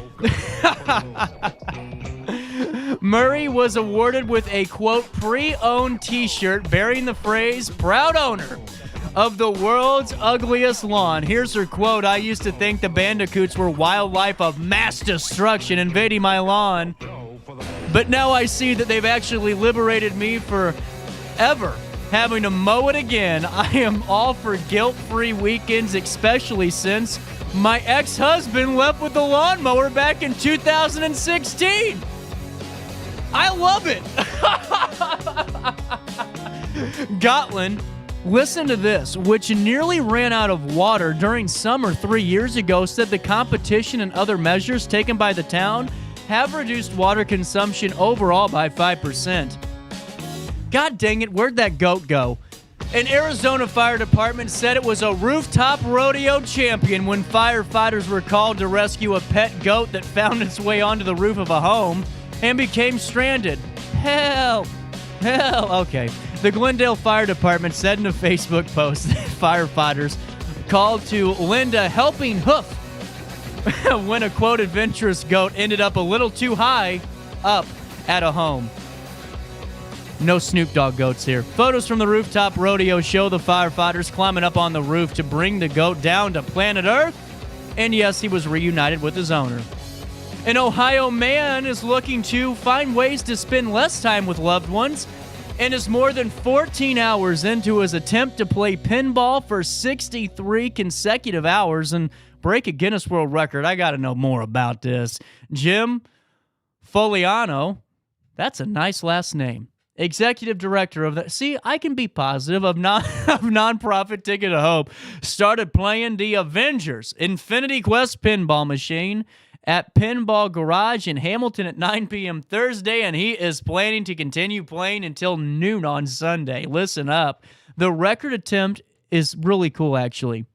Murray was awarded with a, quote, pre-owned t-shirt bearing the phrase, "Proud Owner of the world's ugliest lawn. Here's her quote. I used to think the bandicoots were wildlife of mass destruction invading my lawn, but now I see that they've actually liberated me forever having to mow it again. I am all for guilt-free weekends, especially since my ex-husband left with the lawnmower back in 2016. I love it. Gotland, listen to this, which nearly ran out of water during summer 3 years ago, said the competition and other measures taken by the town have reduced water consumption overall by 5%. God dang it, where'd that goat go? An Arizona fire department said it was a rooftop rodeo champion when firefighters were called to rescue a pet goat that found its way onto the roof of a home and became stranded. Help! Okay. The Glendale Fire Department said in a Facebook post that firefighters called to lend a helping hoof when a, quote, adventurous goat ended up a little too high up at a home. No Snoop Dogg goats here. Photos from the rooftop rodeo show the firefighters climbing up on the roof to bring the goat down to planet Earth. And yes, he was reunited with his owner. An Ohio man is looking to find ways to spend less time with loved ones and is more than 14 hours into his attempt to play pinball for 63 consecutive hours and break a Guinness World Record. I got to know more about this. Jim Foliano, that's a nice last name. Executive director of the, see, I can be positive, of nonprofit Ticket to Hope, started playing the Avengers Infinity Quest pinball machine at Pinball Garage in Hamilton at 9 p.m. Thursday, and he is planning to continue playing until noon on Sunday. Listen up. The record attempt is really cool, actually.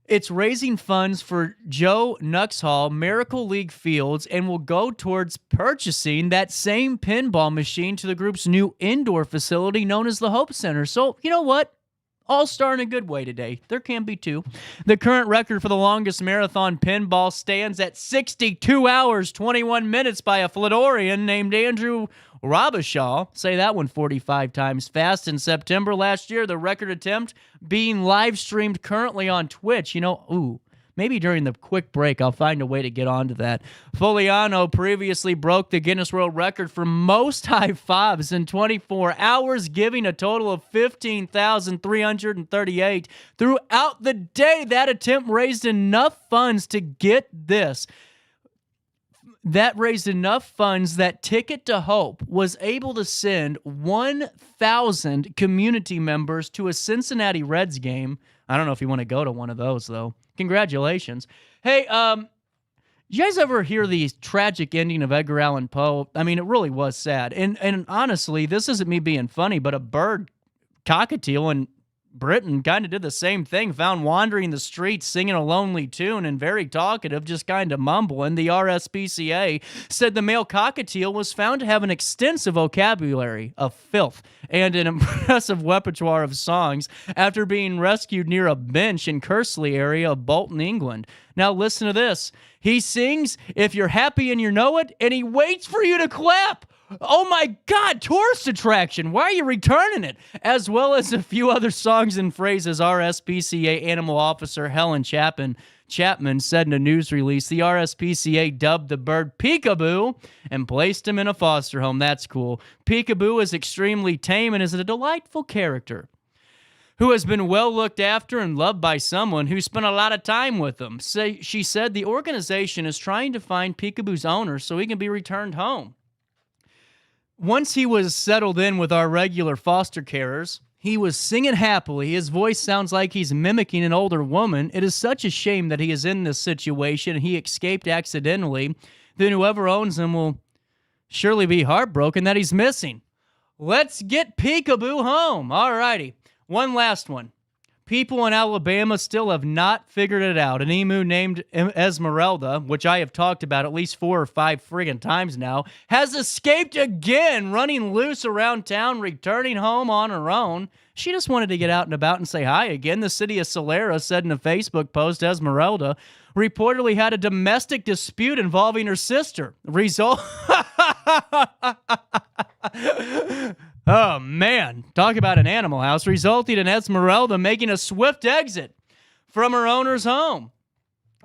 It's raising funds for Joe Nuxhall Miracle League Fields and will go towards purchasing that same pinball machine to the group's new indoor facility known as the Hope Center. So, you know what? All-star in a good way today. There can be two. The current record for the longest marathon pinball stands at 62 hours, 21 minutes by a Floridian named Andrew Robishaw. Say that one 45 times fast. In September last year, the record attempt being live-streamed currently on Twitch. You know, maybe during the quick break, I'll find a way to get onto that. Foliano previously broke the Guinness World Record for most high fives in 24 hours, giving a total of 15,338 throughout the day. That attempt raised enough funds to get this. That raised enough funds that Ticket to Hope was able to send 1,000 community members to a Cincinnati Reds game. I don't know if you want to go to one of those, though. Congratulations. Hey, you guys ever hear the tragic ending of Edgar Allan Poe? I mean, it really was sad. And honestly, this isn't me being funny, but a bird, cockatiel in Britain, kind of did the same thing, found wandering the streets singing a lonely tune and very talkative, just kind of mumbling. The RSPCA said the male cockatiel was found to have an extensive vocabulary of filth and an impressive repertoire of songs after being rescued near a bench in Kersley area of Bolton, England. Now listen to this. He sings, "If you're happy and you know it," and he waits for you to clap. Oh my God, tourist attraction. Why are you returning it? As well as a few other songs and phrases. RSPCA Animal Officer Helen Chapman said in a news release, the RSPCA dubbed the bird Peekaboo and placed him in a foster home. That's cool. Peekaboo is extremely tame and is a delightful character who has been well looked after and loved by someone who spent a lot of time with him. She said the organization is trying to find Peekaboo's owner so he can be returned home. Once he was settled in with our regular foster carers, he was singing happily. His voice sounds like he's mimicking an older woman. It is such a shame that he is in this situation and he escaped accidentally. Then whoever owns him will surely be heartbroken that he's missing. Let's get Peekaboo home. All righty. One last one. People in Alabama still have not figured it out. An emu named Esmeralda, which I have talked about at least 4 or 5 friggin' times now, has escaped again, running loose around town, returning home on her own. She just wanted to get out and about and say hi again. The city of Solera said in a Facebook post, Esmeralda reportedly had a domestic dispute involving her sister. Oh, man. Talk about an animal house, resulted in Esmeralda making a swift exit from her owner's home.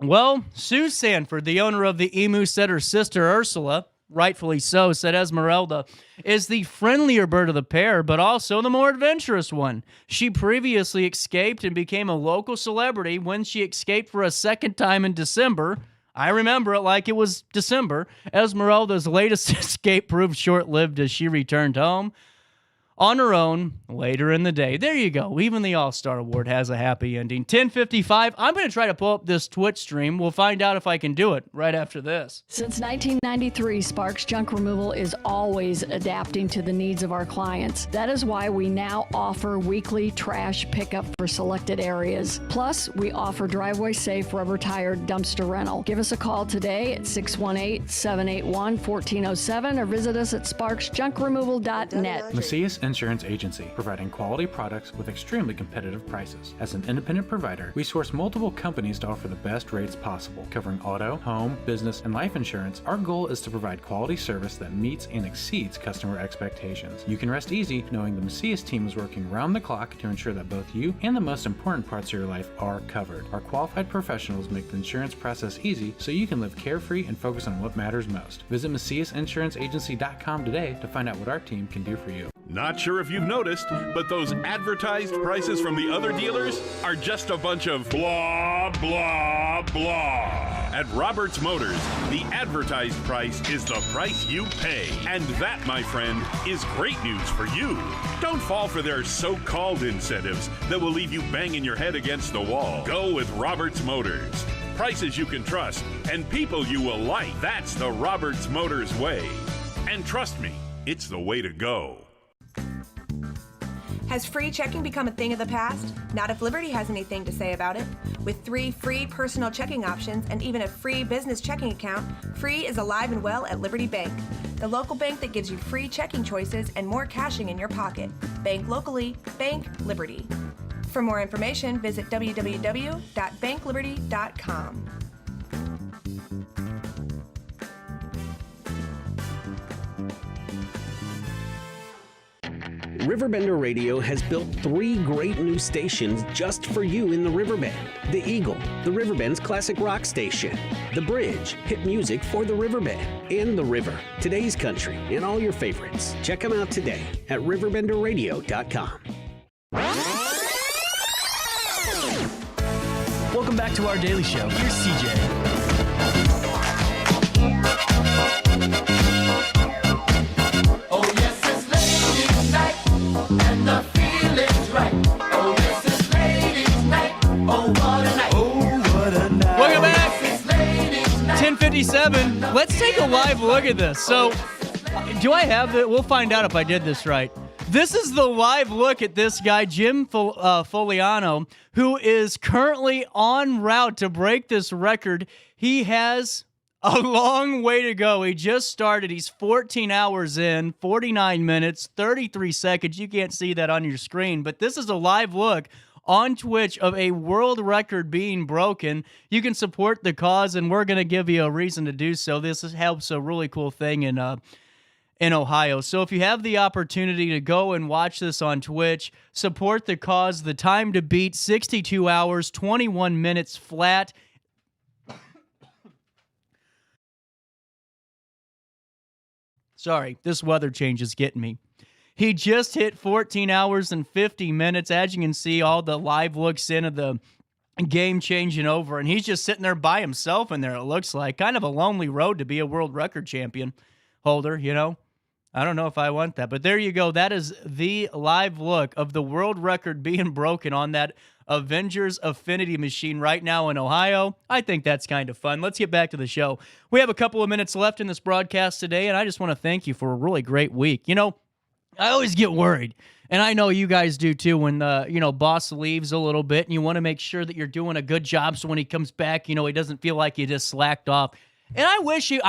Well, Sue Sanford, the owner of the emu, said her sister Ursula, rightfully so, said Esmeralda is the friendlier bird of the pair, but also the more adventurous one. She previously escaped and became a local celebrity when she escaped for a second time in December. I remember it like it was December. Esmeralda's latest escape proved short-lived as she returned home on her own later in the day. There you go. Even the All-Star Award has a happy ending. 10:55. I'm going to try to pull up this Twitch stream. We'll find out if I can do it right after this. Since 1993, Sparks Junk Removal is always adapting to the needs of our clients. That is why we now offer weekly trash pickup for selected areas. Plus, we offer driveway-safe rubber-tired dumpster rental. Give us a call today at 618-781-1407 or visit us at sparksjunkremoval.net. Macias Insurance Agency, providing quality products with extremely competitive prices. As an independent provider, we source multiple companies to offer the best rates possible, covering auto, home, business, and life insurance. Our goal is to provide quality service that meets and exceeds customer expectations. You can rest easy knowing the Macias team is working round the clock to ensure that both you and the most important parts of your life are covered. Our qualified professionals make the insurance process easy so you can live carefree and focus on what matters most. Visit MaciasInsuranceAgency.com today to find out what our team can do for you. Not sure if you've noticed, but those advertised prices from the other dealers are just a bunch of blah, blah, blah. At Roberts Motors, the advertised price is the price you pay. And that, my friend, is great news for you. Don't fall for their so-called incentives that will leave you banging your head against the wall. Go with Roberts Motors. Prices you can trust and people you will like. That's the Roberts Motors way. And trust me, it's the way to go. Has free checking become a thing of the past? Not if Liberty has anything to say about it. With 3 free personal checking options and even a free business checking account, free is alive and well at Liberty Bank, the local bank that gives you free checking choices and more cashing in your pocket. Bank locally, bank Liberty. For more information, visit www.bankliberty.com. RiverBender Radio has built 3 great new stations just for you in the Riverbend. The Eagle, the Riverbend's classic rock station. The Bridge, hit music for the Riverbend. And The River, today's country, and all your favorites. Check them out today at RiverBenderRadio.com. Welcome back to our daily show. Here's CJ. And the feeling's right. Oh, this is ladies' night. Oh, what a night. Oh, what a night. Welcome back. 10:57. Let's take a live look at this. So, do I have it? We'll find out if I did this right. This is the live look at this guy, Jim Foliano, who is currently en route to break this record. He has a long way to go. He just started. He's 14 hours in, 49 minutes, 33 seconds. You can't see that on your screen, but this is a live look on Twitch of a world record being broken. You can support the cause, and we're going to give you a reason to do so. This helps a really cool thing in Ohio. So if you have the opportunity to go and watch this on Twitch, support the cause. The time to beat, 62 hours, 21 minutes flat. Sorry, this weather change is getting me. He just hit 14 hours and 50 minutes. As you can see, all the live looks in of the game changing over, and he's just sitting there by himself in there, it looks like. Kind of a lonely road to be a world record champion holder, you know? I don't know if I want that, but there you go. That is the live look of the world record being broken on that Avengers Affinity machine right now in Ohio. I think that's kind of fun. Let's get back to the show. We have a couple of minutes left in this broadcast today, and I just want to thank you for a really great week. You know, I always get worried, and I know you guys do too, when boss leaves a little bit, and you want to make sure that you're doing a good job so when he comes back, he doesn't feel like you just slacked off. And I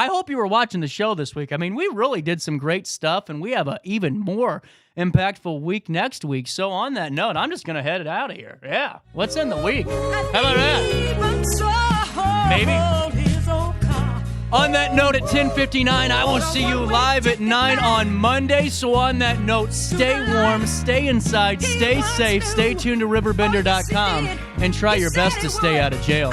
hope you were watching the show this week. I mean, we really did some great stuff, and we have an even more impactful week next week. So on that note, I'm just going to head it out of here. Yeah. What's in the week? How about that? Maybe. On that note, at 10:59, I will see you live at 9 on Monday. So on that note, stay warm, stay inside, stay safe, stay tuned to RiverBender.com, and try your best to stay out of jail.